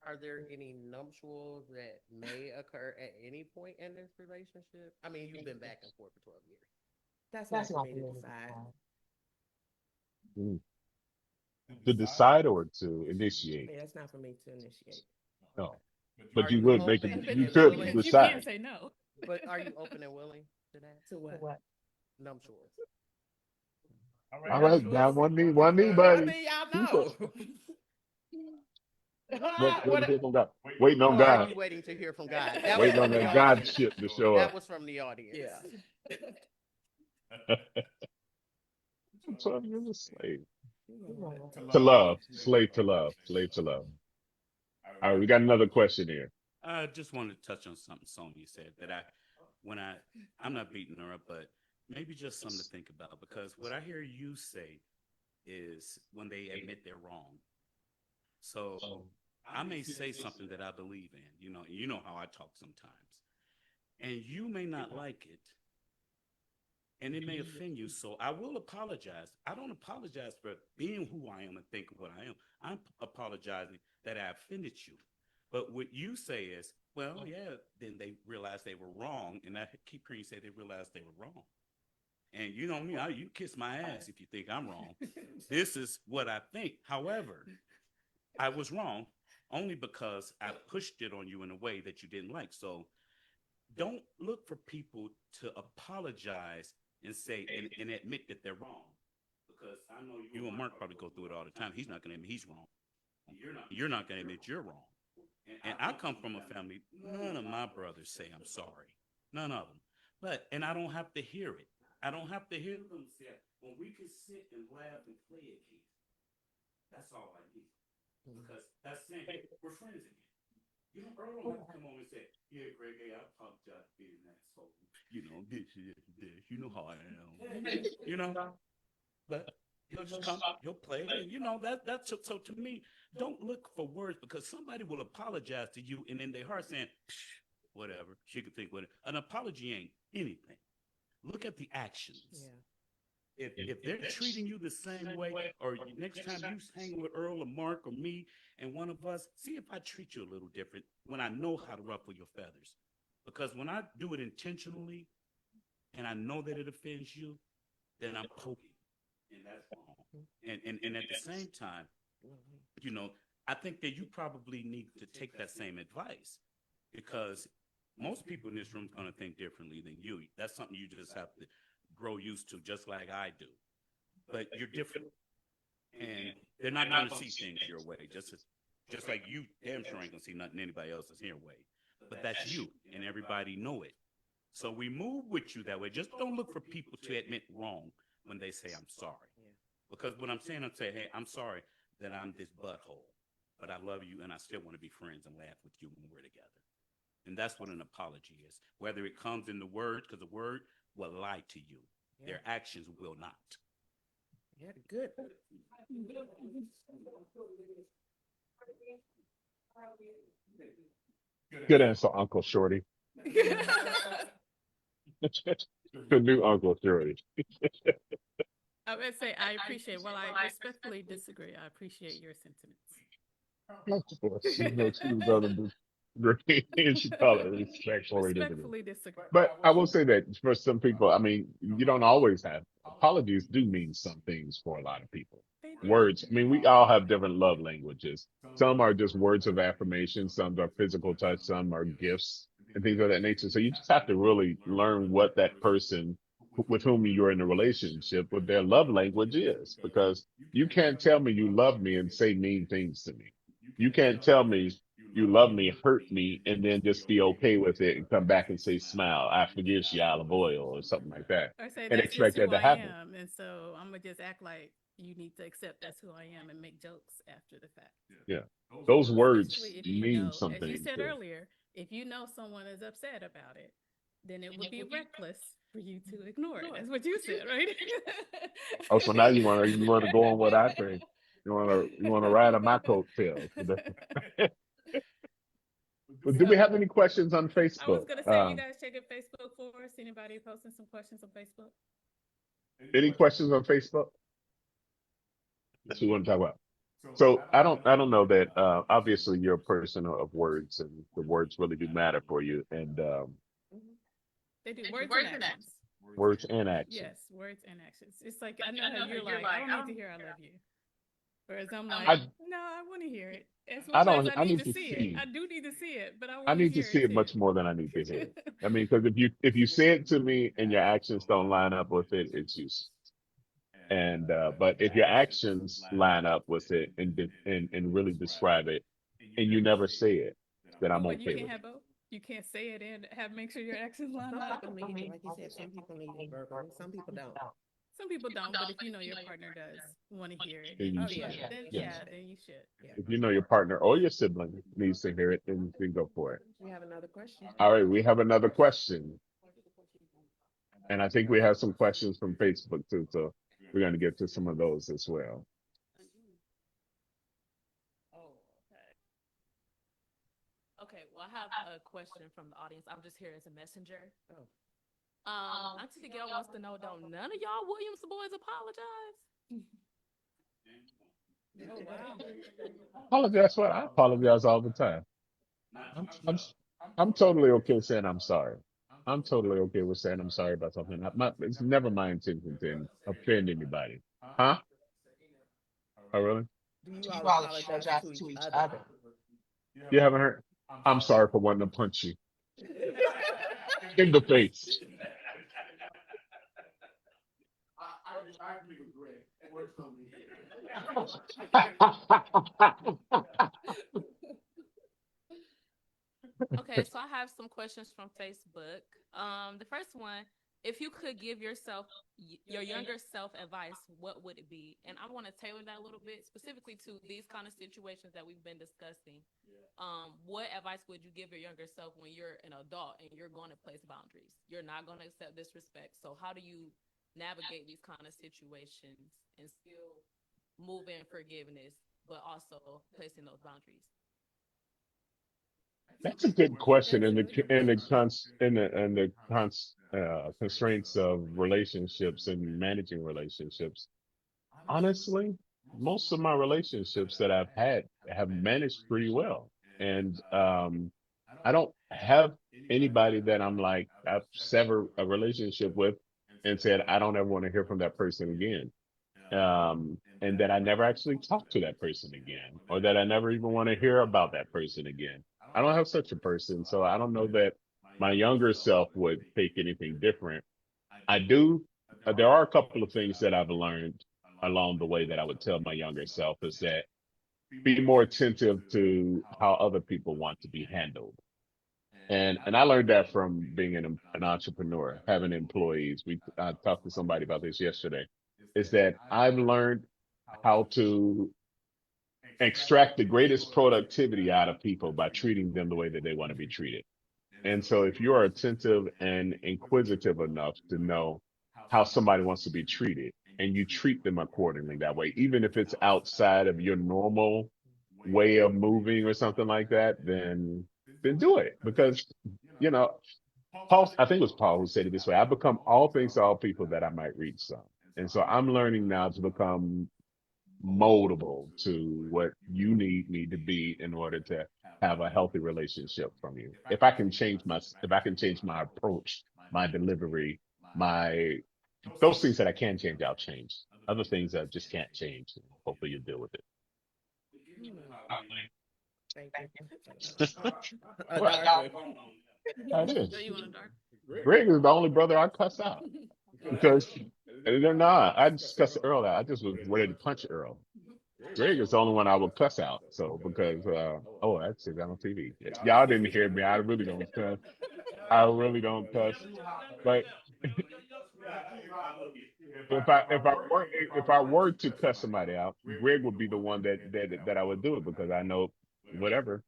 Are there any nuptials that may occur at any point in this relationship? I mean, you've been back and forth for 12 years. That's not for me to decide. To decide or to initiate? Yeah, that's not for me to initiate. No. But Are you you would make open it, and you could willing? You decide. can't say no. But are you open and willing to that? To what? Nuptials. All right, now one knee, buddy. What do y'all know? Waiting to hear from God. Waiting on Or are God. you waiting to hear from God? That was Waiting on from the that God audience. ship to show That up. was from the audience. Yeah. 12 years a slave. To love. Slave to love. Slave to love. All right, we got another question here. I just wanted to touch on something Sonya said that I'm not beating her up, but maybe just something to think about, because what I hear you say is when they admit they're wrong. So I may say something that I believe in, you know how I talk sometimes, and you may not like it, and it may offend you. So I will apologize. I don't apologize for being who I am and thinking what I am. I'm apologizing that I offended you. But what you say is, well, yeah, then they realized they were wrong. And I keep hearing you say they realized they were wrong. And you know me, you kiss my ass if you think I'm wrong. This is what I think. However, I was wrong only because I pushed it on you in a way that you didn't like. So don't look for people to apologize and say and admit that they're wrong. Because I know you and Mark probably go through it all the time. He's not going to admit he's wrong. You're not going to admit you're wrong. And I come from a family, none of my brothers say I'm sorry. None of them. And I don't have to hear it. I don't have to hear them say it. When we can sit and laugh and play again, that's all I need. Because that's saying, hey, we're friends again. You know, Earl don't have to come over and say, yeah, Greg, hey, I apologize for being an asshole. You know, this. You know how I am. You know? But he'll just come, he'll play, and you know that's so to me. Don't look for words because somebody will apologize to you, and in their heart saying, "Whatever." She could think whatever. An apology ain't anything. Look at the actions. Yeah. If they're treating you the same way, or next time you hang with Earl or Mark or me and one of us, see if I treat you a little different when I know how to ruffle your feathers. Because when I do it intentionally, and I know that it offends you, then I'm poking. And that's wrong. And at the same time, you know, I think that you probably need to take that same advice because most people in this room are going to think differently than you. That's something you just have to grow used to, just like I do. But you're different, and they're not going to see things your way. Just like you, damn sure ain't going to see nothing anybody else's here way. But that's you, and everybody know it. So we move with you that way. Just don't look for people to admit wrong when they say I'm sorry. Because when I'm saying, hey, I'm sorry that I'm this butthole, but I love you and I still want to be friends and laugh with you when we're together. And that's what an apology is. Whether it comes in the word, because the word will lie to you. Their actions will not. Yeah, good. Good answer, Uncle Shorty. The new Uncle Shorty. I would say I appreciate. Well, I respectfully disagree. I appreciate your sentiments. Of course, you know, she was on the green and she called it respectfully disagree. Respectfully disagree. But I will say that for some people, I mean, you don't always have apologies do mean some things for a lot of people. They do. Words. I mean, we all have different love languages. Some are just words of affirmation. Some are physical touch. Some are gifts and things of that nature. So you just have to really learn what that person with whom you're in a relationship, what their love language is, because you can't tell me you love me and say mean things to me. You can't tell me you love me, hurt me, and then just be okay with it and come back and say, smile, I forgive you, olive oil, or something like that, Or say and that's just expect who that to I happen. am, and so I'm gonna just act like you need to accept that's who I am and make jokes after the fact. Yeah. Those words Especially if you mean know, something. as you said too. earlier, if you know someone is upset about it, then it would be reckless for you to ignore it. That's what you said, right? Oh, so now you want to go on what I think. You want to ride on my coattails. But do we have any questions on I was Facebook? gonna say, you guys checking Facebook for us? Anybody posting some questions on Facebook? Any questions on Facebook? That's what we want to talk about. So I don't know that obviously you're a person of words and the words really do matter for you and They do words and actions. words and action. Yes, words and actions. It's like I know how you're like, I don't need to hear I love you. Whereas I'm like, no, I want to hear it. As much as I need to see it. I do need to see it, but I I want to need to hear see it it too. much more than I need to hear it. I mean, because if you say it to me and your actions don't line up with it, it's useless. And but if your actions line up with it and really describe it, and you never say it, then I'm But you okay can't with have it. both. You can't say it and have make sure your actions line Some up. people need it, like you said, some people need it verbally, some people don't. Some people don't, but if you know your partner does want to hear it, Then and you see should. it, then Yes. then you should. If you know your partner or your sibling needs to hear it, then you can go for it. We have another question. All right, we have another question. And I think we have some questions from Facebook too, so we're going to get to some of those as well. Oh, okay. Okay, well, I have a question from the audience. I'm just here as a messenger. Oh. Auntie Gail wants to know, don't none of y'all Williams boys apologize? Oh wow. Apologize what? I apologize all the time. I'm totally okay with saying I'm sorry. I'm totally okay with saying I'm sorry about something. It's never my intention to offend anybody. Huh? Oh, really? Do you all apologize to each other? You haven't heard? I'm sorry for wanting to punch you. In the face. Okay, so I have some questions from Facebook. The first one, if you could give yourself your younger self advice, what would it be? And I want to tailor that a little bit specifically to these kind of situations that we've been discussing. What advice would you give your younger self when you're an adult and you're going to place boundaries? You're not going to accept disrespect. So how do you navigate these kind of situations and still move in forgiveness, but also placing those boundaries? That's a good question in the constraints of relationships and managing relationships. Honestly, most of my relationships that I've had have managed pretty well. And I don't have anybody that I'm like, I've severed a relationship with and said, I don't ever want to hear from that person again. And that I never actually talk to that person again, or that I never even want to hear about that person again. I don't have such a person. So I don't know that my younger self would take anything different. I do. There are a couple of things that I've learned along the way that I would tell my younger self is that be more attentive to how other people want to be handled. And I learned that from being an entrepreneur, having employees. I talked to somebody about this yesterday. Is that I've learned how to extract the greatest productivity out of people by treating them the way that they want to be treated. And so if you are attentive and inquisitive enough to know how somebody wants to be treated and you treat them accordingly that way, even if it's outside of your normal way of moving or something like that, then do it. Because, you know, Paul, I think it was Paul who said it this way: I become all things to all people that I might reach some. And so I'm learning now to become moldable to what you need me to be in order to have a healthy relationship from you. If I can change my approach, my delivery, my, those things that I can change, I'll change. Other things I just can't change. Hopefully you deal with it. Thank you. What? Darker. I So did. you want to dark? Greg is the only brother I cuss out because they're not. I just cussed Earl out. I just was ready to punch Earl. Greg is the only one I would cuss out. So because oh, that's it on TV. Y'all didn't hear me. I really don't cuss. I really don't cuss. But if I were to cuss somebody out, Greg would be the one that I would do it because I know whatever.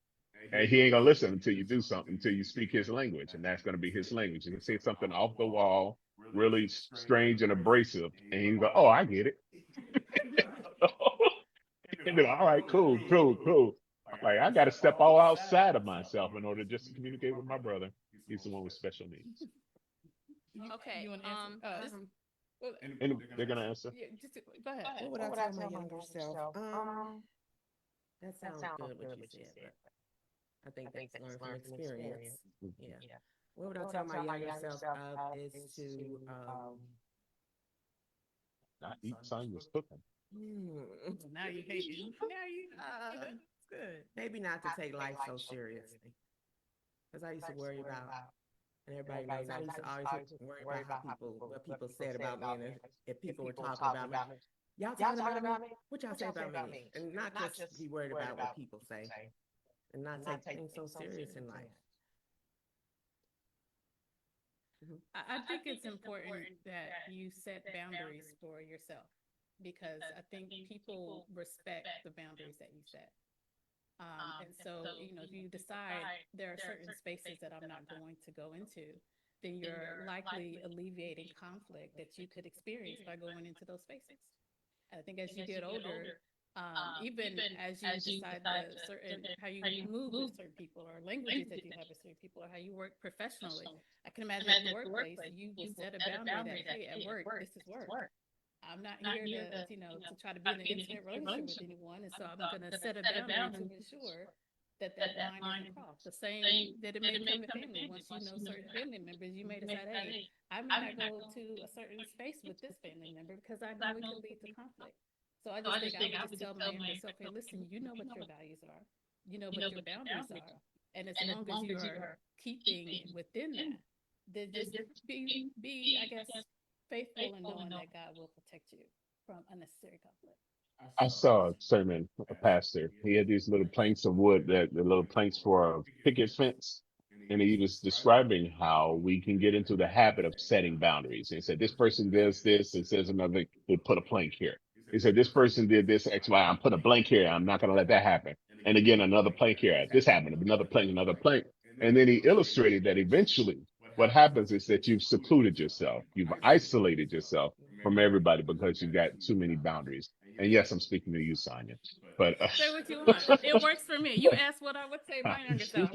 And he ain't gonna listen until you do something, until you speak his language, and that's gonna be his language. You can say something off the wall, really strange and abrasive, and he's go, "Oh, I get it." And then, all right, cool, cool, cool. Like I got to step all outside of myself in order just to communicate with my brother. He's the one with special needs, Okay. You want to answer? This, Well, and they're gonna answer. yeah, just go ahead. What would I tell my younger self? That sounds good what you said, but I think that's learned from experience. Yeah. What would I tell my younger self is to Not eat son was cooking. Now you hate it. Now you. It's good. maybe not to take life so seriously. Because I used to worry about, and everybody knows, I used to always worry about what people said about me, and if people were talking about me, y'all talking about me? What y'all say about me? And not just be worried about what people say, and not take things so serious in life. I think it's important that you set boundaries for yourself because I think people respect the boundaries that you set. And so, if you decide there are certain spaces that I'm not going to go into, then you're likely alleviating conflict that you could experience by going into those spaces. I think as you get older, even as you decide how you move with certain people or languages that you have with certain people or how you work professionally, I can imagine at the workplace, you set a boundary that, hey, at work, this is work. I'm not here to try to be in an intimate relationship with anyone. And so I'm going to set a boundary to ensure that line isn't crossed. The same that it may come to family. Once you know certain family members, you may decide, hey, I may not go to a certain space with this family member because I know it can lead to conflict. So I just think I would just tell my younger self, hey, listen, you know what your values are. You know what your boundaries are. And as long as you are keeping within that, then just be, I guess, faithful in knowing that God will protect you from unnecessary conflict. I saw a sermon, a pastor. He had these little planks of wood, that the little planks for a picket fence. And he was describing how we can get into the habit of setting boundaries. And he said, this person does this and says another, we put a plank here. He said, this person did this, X, Y, I'm put a blank here. I'm not going to let that happen. And again, another plank here. This happened, another plank, another plank. And then he illustrated that eventually what happens is that you've secluded yourself. You've isolated yourself from everybody because you've got too many boundaries. And yes, I'm speaking to you, Sonia. But Say what you want. It works for me. You asked what I would say my younger self,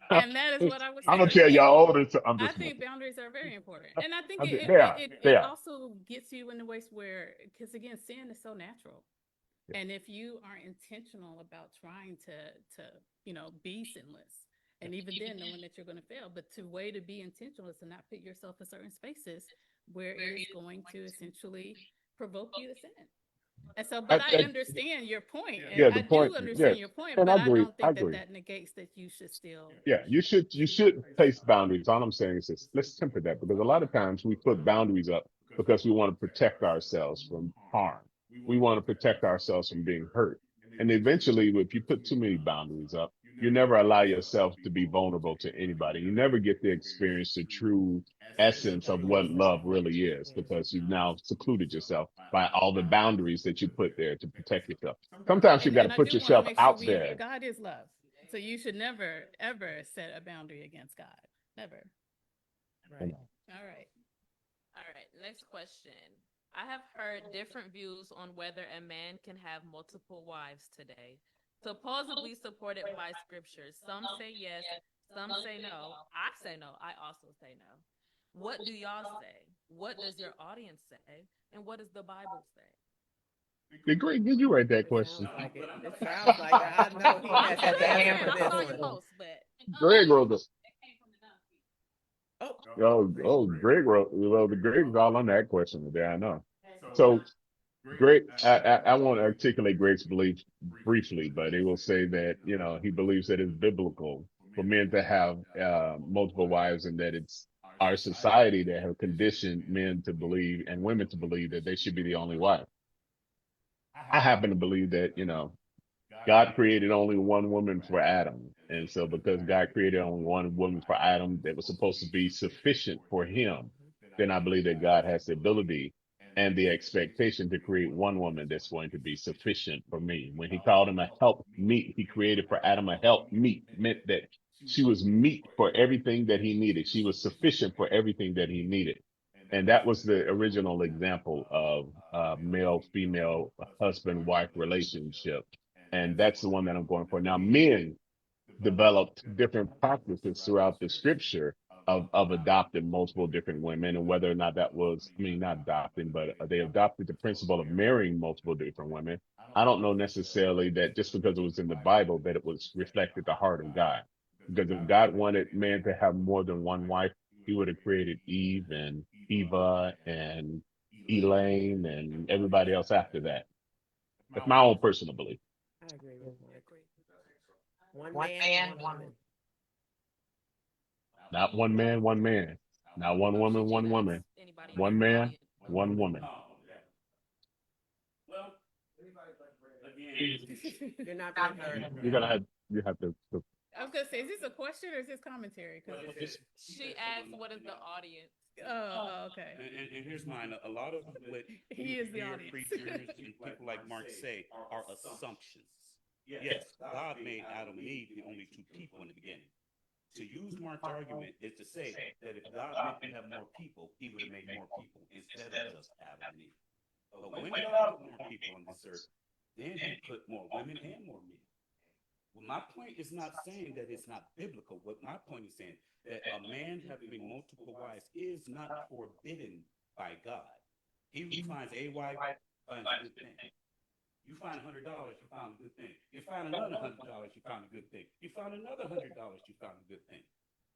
and that is what I would say. I'm gonna tell y'all older. I think boundaries are very important, and I think they it are. also gets you in the ways where, because again, sin is so natural, and if you are intentional about trying to be sinless, and even then knowing that you're going to fail, but the way to be intentional is to not put yourself in certain spaces where it is going to essentially provoke you to sin. And so, but I understand your point, and Yeah, the I point. do understand your point, And but I I agree. don't think that negates that you should still. Yeah, you should place boundaries. All I'm saying is this: let's temper that, because a lot of times we put boundaries up because we want to protect ourselves from harm. We want to protect ourselves from being hurt. And eventually, if you put too many boundaries up, you never allow yourself to be vulnerable to anybody. You never get to experience the true essence of what love really is, because you've now secluded yourself by all the boundaries that you put there to protect yourself. Sometimes you've got to I put do want to yourself make sure out there. God is love, so you should never ever set a boundary against God. Never. Right. All right. All right, next question. I have heard different views on whether a man can have multiple wives today, supposedly supported by scriptures. Some say yes, some say no. I say no. I also say no. What do y'all say? What does your audience say? And what does the Bible say? Greg, did you write that It question? sounds like it. It sounds like it. I know he I'm has just an answer saying, for I this saw you one. post, but Greg wrote this. Oh, Greg wrote. Well, the Greg's all on that question today. I know. So, Greg, I won't articulate Greg's belief briefly, but he will say that he believes that it's biblical for men to have multiple wives, and that it's our society that have conditioned men to believe and women to believe that they should be the only wife. I happen to believe that God created only one woman for Adam. And so because God created only one woman for Adam that was supposed to be sufficient for him, then I believe that God has the ability and the expectation to create one woman that's going to be sufficient for me. When he called him a help meet, he created for Adam a help meet, meant that she was meet for everything that he needed. She was sufficient for everything that he needed. And that was the original example of male, female, husband, wife relationship. And that's the one that I'm going for. Now, men developed different practices throughout the scripture of adopting multiple different women, and whether or not that was, I mean, not adopting, but they adopted the principle of marrying multiple different women. I don't know necessarily that just because it was in the Bible that it was reflected the heart of God. Because if God wanted man to have more than one wife, he would have created Eve and Eva and Elaine and everybody else after that. That's my own personal belief. I agree with Mike. One man, one woman. Not one man, one man. Not one woman, one woman. Anybody One in the man, audience? one woman. Well, again, You're not being heard. You have to. I was gonna say, is this a question or is this commentary? She asked, "What is the audience?" Okay. and here's mine. A lot of what He you is the hear audience. preachers and people like Mark say are assumptions. Yes, God made Adam and Eve the only two people in the beginning. To use Mark's argument is to say that if God meant to have more people, he would have made more people instead of just Adam and Eve. But when God put more people on this earth, then he put more women and more men. Well, my point is not saying that it's not biblical. What my point is saying that a man having multiple wives is not forbidden by God. He who finds a wife finds a good thing. You find $100, you found a good thing. You find another $100, you found a good thing. You found another $100, you found a good thing.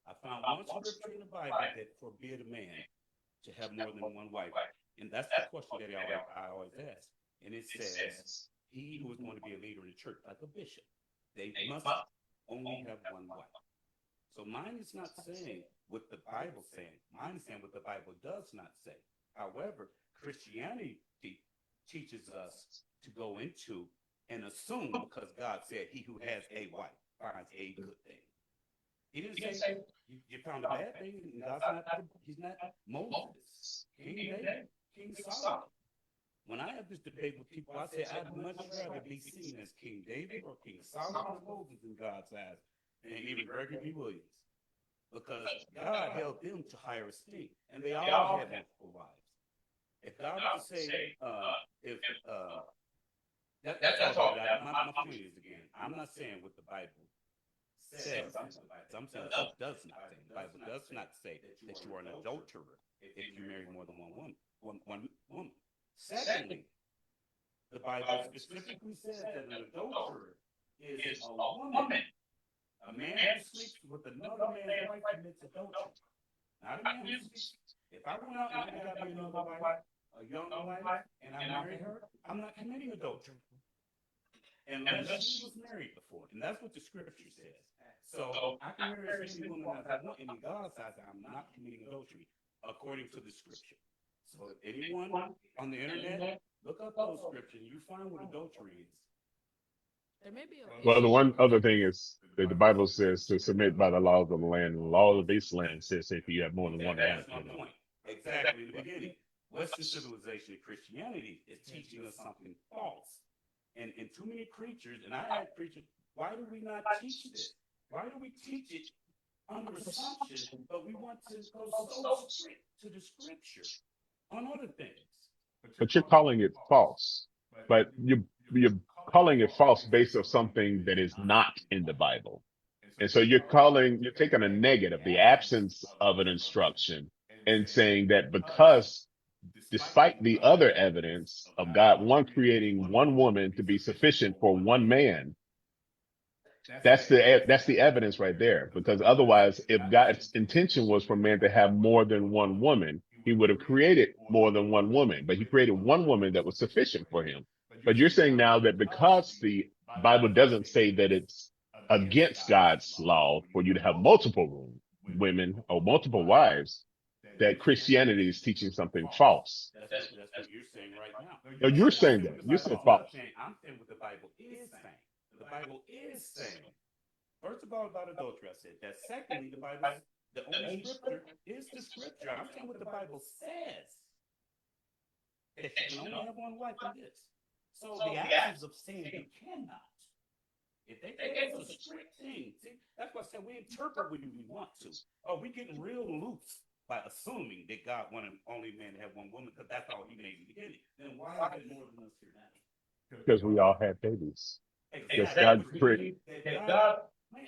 I found one scripture in the Bible that forbid a man to have more than one wife, and that's the question that I always ask. And it says, he who is going to be a leader in the church, like a bishop, they must only have one wife. So mine is not saying what the Bible's saying. Mine's saying what the Bible does not say. However, Christianity teaches us to go into and assume because God said, "He who has a wife finds a good thing." He didn't say you found a bad thing, and he's not Moses, King David, King Solomon. When I have this debate with people, I say I'd much rather be seen as King David or King Solomon or Moses in God's eyes, and even Gregory B. Williams, because God held them to higher esteem, and they all had multiple wives. If God was to say, that's all. My point is, again, I'm not saying what the Bible says. I'm saying what the Bible does not say. The Bible does not say that you are an adulterer if you marry more than one woman. Secondly, the Bible specifically says that an adulterer is a woman. A man who sleeps with another man's wife commits adultery. Not a man who sleeps. If I went out and I got me another wife, a young wife, and I married her, I'm not committing adultery unless she was married before, and that's what the scripture says. So I can marry as many women as I want, and in God's eyes, I'm not committing adultery according to the scripture. So anyone on the internet, look up those scriptures, and you find what adultery is. There may be a Well, the one other thing is that the Bible says to submit by the laws of the land. And the law of this land says if you have more than one wife. That's my point. Exactly in the beginning. Western civilization and Christianity is teaching us something false. And too many preachers, and I had preachers, why do we not teach this? Why do we teach it under assumption, but we want to go so strict to the scripture on other things? But you're calling it false. But you're calling it false based on something that is not in the Bible. And so you're taking a negative, the absence of an instruction, and saying that because despite the other evidence of God, creating one woman to be sufficient for one man, that's the evidence right there. Because otherwise, if God's intention was for man to have more than one woman, he would have created more than one woman, but he created one woman that was sufficient for him. But you're saying now that because the Bible doesn't say that it's against God's law for you to have multiple women or multiple wives, that Christianity is teaching something false. That's what you're saying right now. No, you're saying that. You said false. I'm saying what the Bible is saying. The Bible is saying. First of all, about adultery, I said that. Secondly, the only scripture is the scripture. I'm saying what the Bible says. That you can only have one wife in this. So the absence of saying you cannot. If they think it's a strict thing, see, that's why I said we interpret when we want to. Oh, we getting real loose by assuming that God wanted only man to have one woman because that's all he made in the beginning. Then why is it more than us here now? Because we all have babies. Because God created.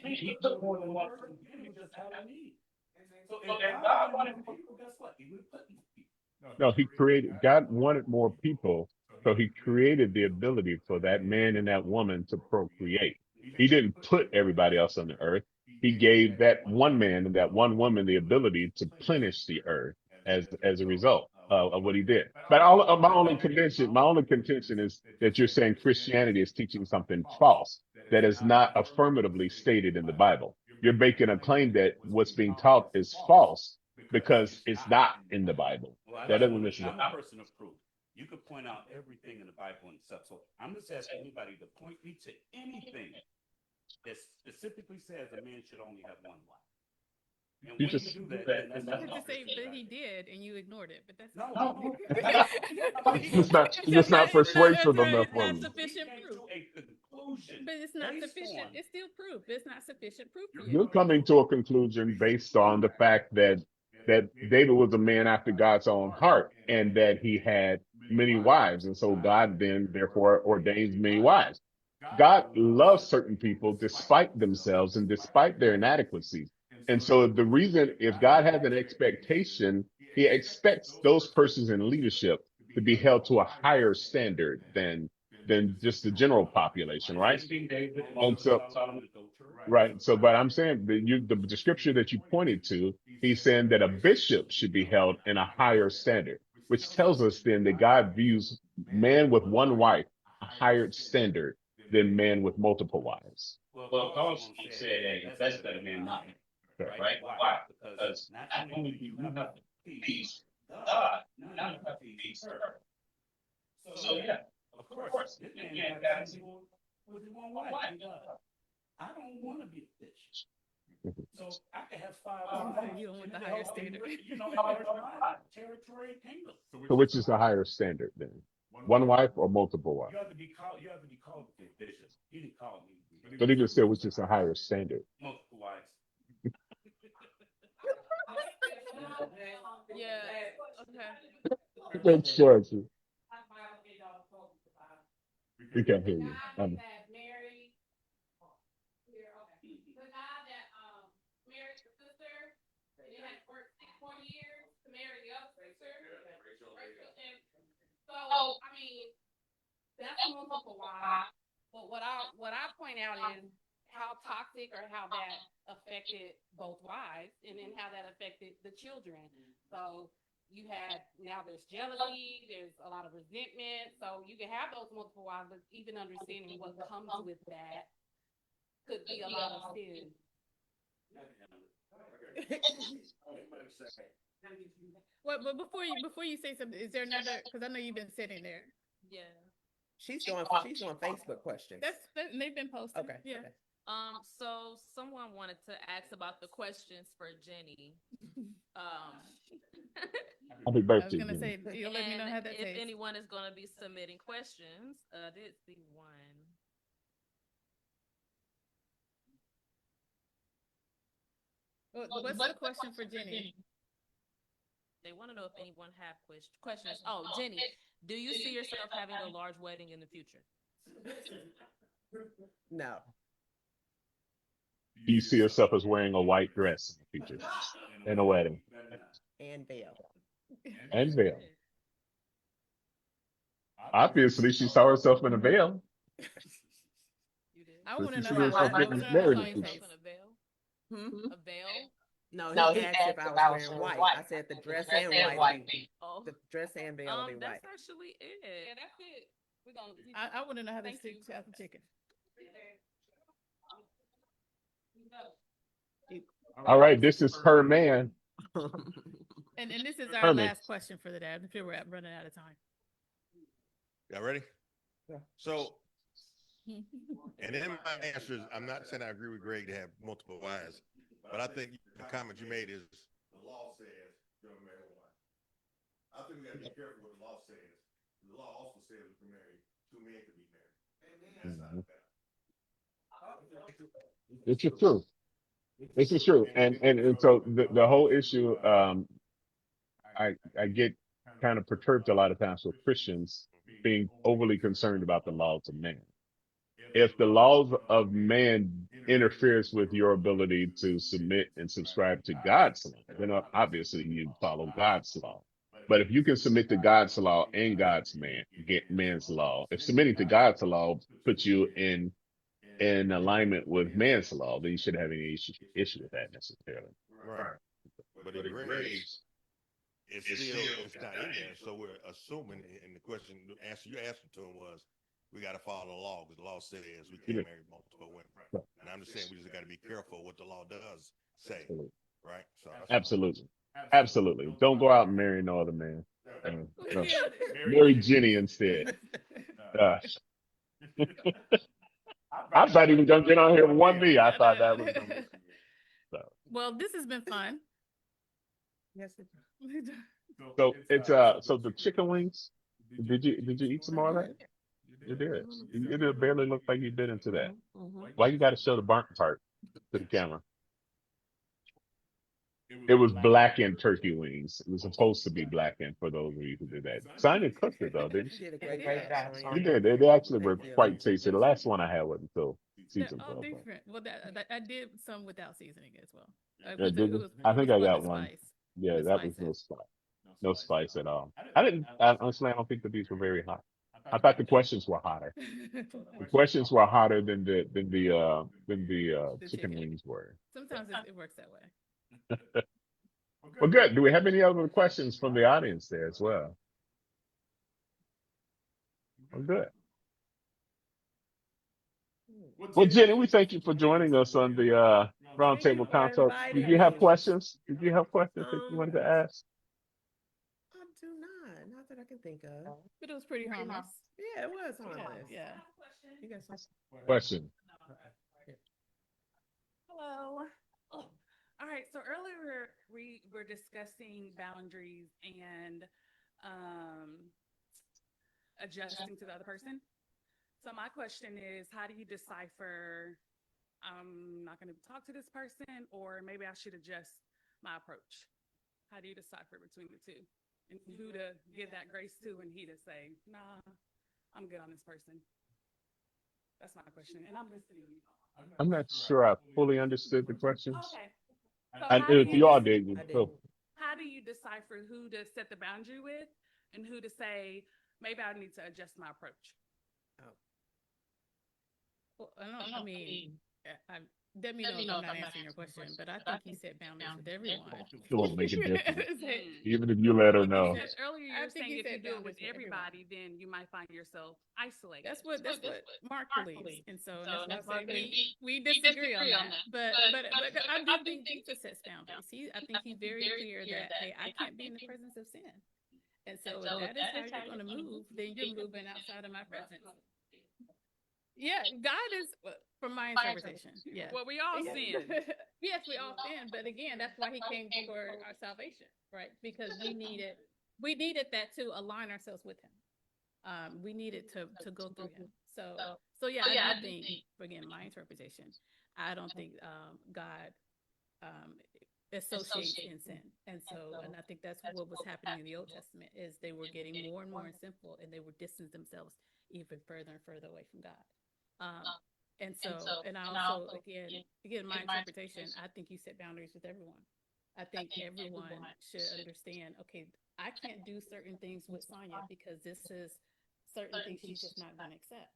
He took more than one person. He was just how we need. So if God wanted more people, guess what? He would have put more people. No, God wanted more people, so he created the ability for that man and that woman to procreate. He didn't put everybody else on the earth. He gave that one man and that one woman the ability to plenish the earth as a result of what he did. But my only contention is that you're saying Christianity is teaching something false that is not affirmatively stated in the Bible. You're making a claim that what's being taught is false because it's not in the Bible. That doesn't make sense. I'm a person of proof. You could point out everything in the Bible and stuff. So I'm just asking anybody to point me to anything that specifically says a man should only have one wife. And You when just- you do that, then that's You could say, but he did, and you ignored it. But that's No. It's not persuasive enough for That's me. sufficient We came proof. to a conclusion But it's not based sufficient. on- It's still proof. It's not sufficient proof for you. You're coming to a conclusion based on the fact that David was a man after God's own heart and that he had many wives. And so God then therefore ordains many wives. God loves certain people despite themselves and despite their inadequacies. And so if God has an expectation, he expects those persons in leadership to be held to a higher standard than just the general population, right? And so, right. So, but I'm saying the scripture that you pointed to, he's saying that a bishop should be held in a higher standard, which tells us then that God views man with one wife a higher standard than man with multiple wives. Well, God said that it's best that a man not. right? Why? Because not only do you have to please God, now you have to please her. So yeah, of course, this man got something with his one wife. And I don't want to be a fish. So I could have 5 wives. You don't want the higher standard. You know, there's my territory kingdom. So which is the higher standard then? One wife or multiple wives? You have to be called. You have to be called the bishop. He didn't call me. But he just said which is the higher standard. Multiple wives. Yeah. Okay. Make sure we can't hear you. So, I mean, that's multiple wives. But what I point out is how toxic or how that affected both wives, and then how that affected the children. So you had, now there's jealousy, there's a lot of resentment. So you can have those multiple wives, but even understanding what comes with that could be a lot of sin. Well, but before you say something, is there another? Because I know you've been sitting there. Yeah. She's doing Facebook questions. They've been posted. Okay. Yeah. Okay. So someone wanted to ask about the questions for Jenny. Happy I birthday. was gonna Jenny. say you'll let me know how that if tastes. anyone is going to be submitting questions, I did see one. What's the question for Jenny? They want to know if anyone have questions. Oh, Jenny, do you see yourself having a large wedding in the future? No. Do you see yourself as wearing a white dress in the future in a wedding? And veil. And veil. Obviously, she saw herself in a veil. You did. I So want to she know see herself how getting I married saw in your the face. future. A veil? Hmm? A veil? No, he asked if I was wearing white. I said the dress and white. Oh, The dress and veil will be white. that's actually it. Yeah, that's it. We're gonna. I want to know how they Thank stick you. to the chicken. All right, this is her man. And this is our Hermit. last question for the day. I'm sure we're running out of time. Y'all ready? Yeah. So, and in my answers, I'm not saying I agree with Greg to have multiple wives, but I think the comment you made is the law says you're married one. I think we got to be careful what the law says. The law also says we can marry 2 men can be married. That's not bad. This is true. This is true. And so the whole issue, I get kind of perturbed a lot of times with Christians being overly concerned about the laws of man. If the laws of man interferes with your ability to submit and subscribe to God's law, then obviously you follow God's law. But if you can submit to God's law and man's law, if submitting to God's law puts you in alignment with man's law, then you shouldn't have any issue with that necessarily. Right. But in Greg's, it's not in there. So we're assuming, and the answer you asked to him was, we got to follow the law because the law says we can't marry multiple women. And I'm just saying we just got to be careful what the law does say, right? So Absolutely. Don't go out and marry no other man. No. Marry Jenny instead. Gosh. I thought he was gonna get on here and one me. I thought that was gonna be so. Well, this has been fun. Yes, it So it's so the chicken wings. Did you eat some more of that? You did. It barely looked like you bit into that. Why you got to show the burnt part to the camera? It was blackened turkey wings. It was supposed to be blackened for those of you who did that. Sonia cooked it though, didn't she? You did a great job. You did. They actually were quite tasty. The last one I had wasn't so They're seasoned. all well, but- different. Well, I did some without seasoning as well. Yeah, I think I got one. Spice. Yeah, The that was spices. no spice at all. Honestly, I don't think that these were very hot. I thought the questions were hotter. The questions were hotter than the chicken chicken. wings were. Sometimes it works that way. Well, good. Do we have any other questions from the audience there as well? Well, good. Well, Jenny, we thank you for joining us on the Thank you roundtable for consult. Did inviting you have me. questions? Did you have questions that you wanted to ask? I do not that I can think of. But it was pretty harmless. Yeah, it was Yeah, harmless. yeah. You got some? Question. Hello. Oh, all right. So earlier we were discussing boundaries and adjusting to the other person. So my question is, how do you decipher I'm not going to talk to this person, or maybe I should adjust my approach? How do you decipher between the two, and who to give that grace to, and he to say, "Nah, I'm good on this person"? That's my question, and I'm listening. I'm not sure I fully understood the questions. Okay. So And how do if you you all dec- did, I didn't. so how do you decipher who to set the boundary with, and who to say maybe I need to adjust my approach? Well, I mean, let me know if I'm not answering your question, but I think he set boundaries with everyone. it won't make a difference. Say- Even if you let her know. Because earlier you I were think saying he if you said do it with boundaries with everyone. everybody, then you might find yourself isolated. That's what Mark believes, and so that's why I say we disagree on that. But I do think Jesus sets boundaries. I think he's very clear that hey, I can't be in the presence of sin, and so if that is how you're going to move, then you're moving outside of my presence. Yeah, God is, from my interpretation. Yeah. Well, we all sin. Yes, we all sin, but again, that's why he came for our salvation, right? Because we needed that to align ourselves with him. We needed to go through him. So yeah, I do think, again, my interpretation, I don't think God associates in sin, and I think that's what was happening in the Old Testament is they were getting more and more sinful, and they were distancing themselves even further and further away from God. And I also, again, my interpretation, I think you set boundaries with everyone. I think everyone should understand, okay, I can't do certain things with Sonia because this is certain things she's just not going to accept.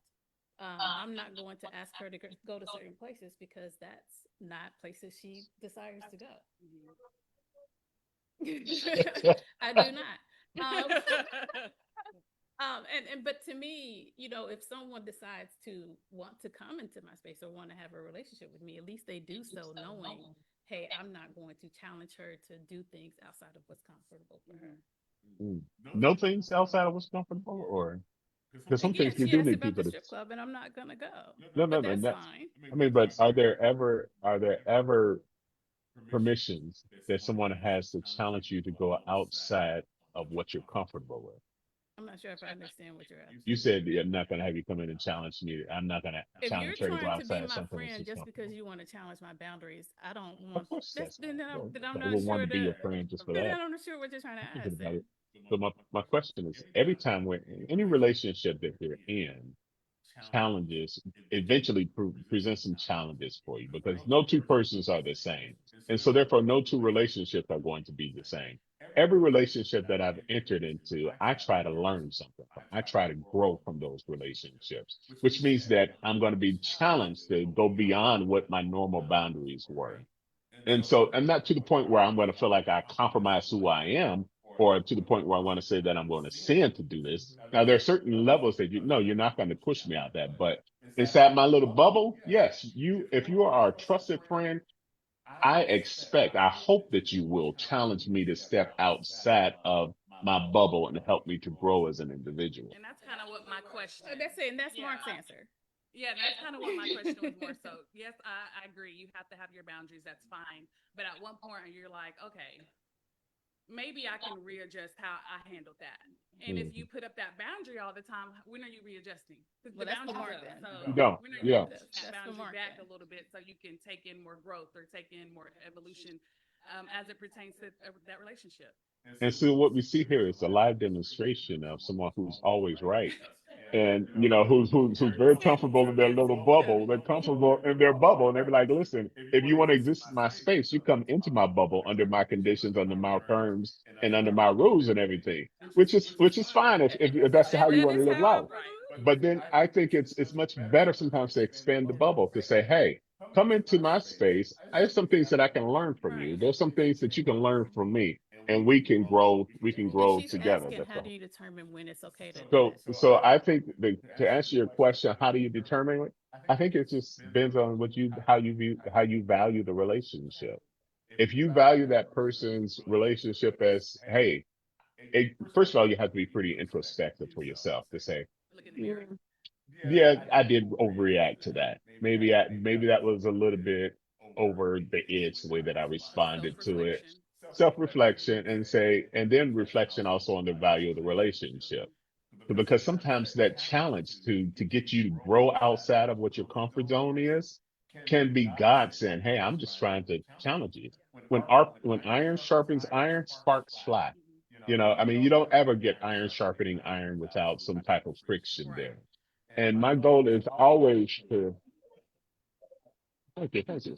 I'm not going to ask her to go to certain places because that's not places she desires to go. I do not. But to me, if someone decides to want to come into my space or want to have a relationship with me, at least they do so knowing, hey, I'm not going to challenge her to do things outside of what's comfortable for her. No things outside of what's comfortable, or because some Again, things you she do asked need about people the to. strip club, and I'm not gonna go. No, But no, that's fine. I mean, but are there ever permissions that someone has to challenge you to go outside of what you're comfortable with? I'm not sure if I understand what you're asking. You said I'm not going to have you come in and challenge me. I'm not going to If you're challenge her to go trying to be outside my something friend that's just comfortable. because you want to challenge my boundaries, I don't Of want. course, That's then I'm I not would want sure to be your that. friend just for Then that. I'm not sure what you're trying to Thinking ask. about Then. it. So my question is, every time we're in any relationship that you're in, challenges eventually present some challenges for you because no two persons are the same. And so therefore no two relationships are going to be the same. Every relationship that I've entered into, I try to learn something from. I try to grow from those relationships, which means that I'm going to be challenged to go beyond what my normal boundaries were. And so I'm not to the point where I'm going to feel like I compromise who I am, or to the point where I want to say that I'm going to sin to do this. Now, there are certain levels that you're not going to push me out that. But inside my little bubble, yes, if you are a trusted friend, I hope that you will challenge me to step outside of my bubble and help me to grow as an individual. And that's kind of what my question. That's it. And that's Yeah. Mark's answer. Yeah, that's kind of what my question was more so. Yes, I agree. You have to have your boundaries. That's fine. But at one point, you're like, okay, maybe I can readjust how I handled that. And if you put up that boundary all the time, when are you readjusting? Well, that's the boundary's mark up. then. So You don't. when are you Yeah. putting That's that the boundary mark back then. a little bit so you can take in more growth or take in more evolution as it pertains to that relationship? And so what we see here is a live demonstration of someone who's always right. And who's very comfortable in their little bubble. They're comfortable in their bubble, and they're like, "Listen, if you want to exist in my space, you come into my bubble under my conditions, under my terms, and under my rules and everything." Which is fine if that's how you want to live life. But then I think it's much better sometimes to expand the bubble to say, "Hey, come into my space. I have some things that I can learn from you. There's some things that you can learn from me." and we can grow And she's together. asking, That's how do all. you determine when it's okay to So let? so I think to answer your question, how do you determine it? I think it just depends on how you value the relationship. If you value that person's relationship as, hey, first of all, you have to be pretty introspective for yourself to say, Look in the mirror. yeah, I did overreact to that. Maybe that was a little bit over the edge the way that I responded to it. Self-reflection. Self-reflection and then reflection also on the value of the relationship. Because sometimes that challenge to get you to grow outside of what your comfort zone is can be God saying, hey, I'm just trying to challenge you. When iron sharpens iron, sparks fly. I mean, you don't ever get iron sharpening iron without some type of friction there. And my goal is always to, thank you.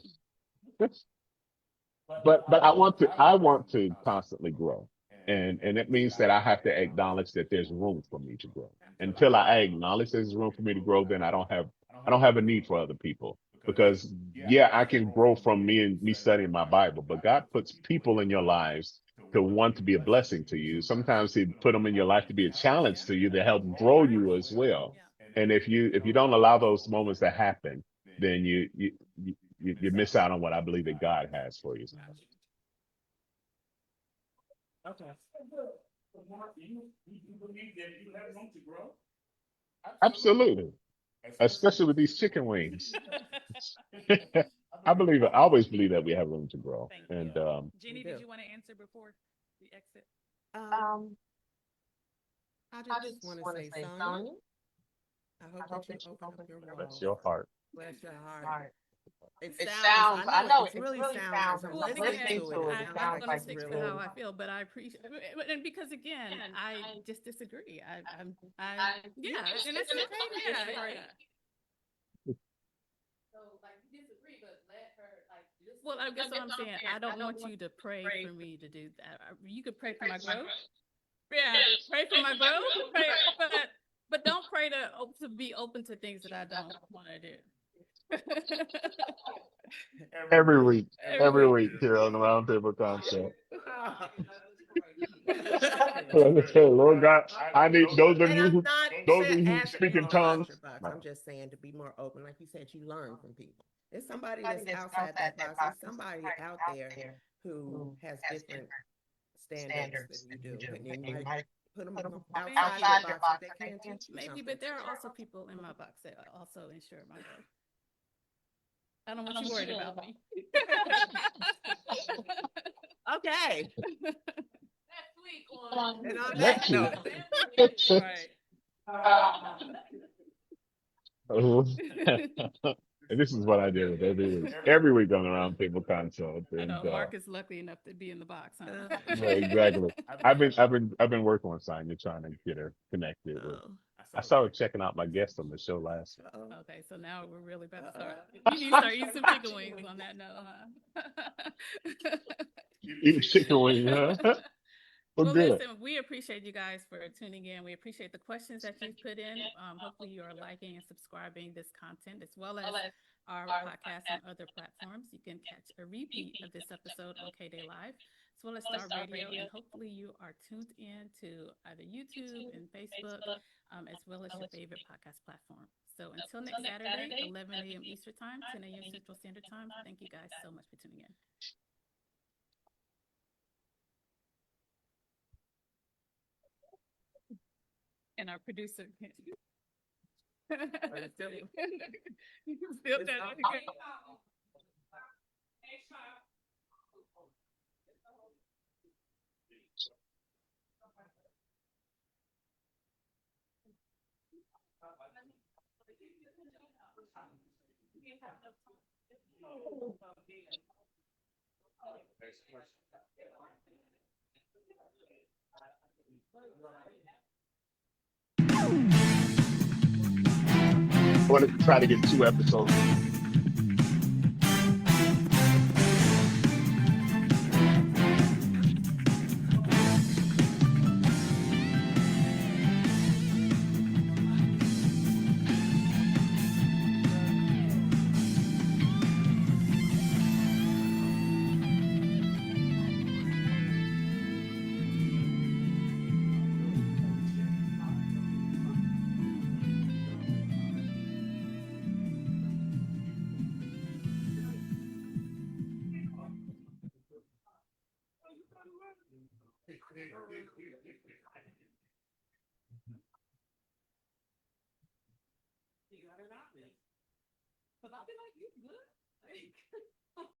But I want to constantly grow. And it means that I have to acknowledge that there's room for me to grow. Until I acknowledge there's room for me to grow, then I don't have a need for other people. Because yeah, I can grow from me studying my Bible, but God puts people in your lives to want to be a blessing to you. Sometimes He put them in your life to be a challenge to you to help grow you as well. And if you don't allow those moments to happen, then you miss out on what I believe that God has for you. Okay. Absolutely, especially with these chicken wings. I always believe that we have room to grow. Thank you. And Jenny, do. did you want to answer before we exit? I just want to say, Sonia, I hope that you open up your bless walls. your heart. Bless your heart. I know it really sounds, as I'm Well, and listening again, to it, it I'm sounds going like to it's stick to really, how I feel, but I appreciate, and because again, I just disagree. Yeah, and it's okay. Yeah. So like you disagree, but let her like just. Well, I guess what I'm saying, I don't want you to pray for me to do that. You could pray for my growth. Yeah, pray for my growth. Pray, but don't pray to be open to things that I don't want to do. Every week, Every week. here on the Roundtable Concept. and Lord God, I need those of you I'm who not those of saying you who ask you speak in to go out tongues. your box. I'm just saying to be more open. Like you said, you learn from people. There's somebody that's outside that box. There's somebody out there who has different standards than you do. And you might put them outside your box, but they can teach you Maybe, something. but there are also people in my box that also ensure my growth. I don't want you worried about me. Okay. That's sweet, Quan. And on That's that note, Right. And this is what I do with every week on the Roundtable Consult. I And know Mark is lucky enough to be in the box, huh? yeah, exactly. I've been working on Sonya, trying to get her connected with. I started checking out my guest on the show last week. Okay, so now we're really about to start. You need to start eating some chicken wings on that note, huh? Eat chicken wing, huh? Well, good. Listen, we appreciate you guys for tuning in. We appreciate the questions that you've put in. Hopefully you are liking and subscribing this content as well as our podcast on other platforms. You can catch a repeat of this episode on K-Day Live, as well as Star Radio. And hopefully you are tuned in to either YouTube and Facebook, as well as your favorite podcast platform. So until next Saturday, 11 a.m. Eastern Time, 10 a.m. Central Standard Time. Thank you guys so much for tuning in. And our producer. Still that. I want to try to get 2 episodes. You got it out there. Cause I'll be like, you good? Like,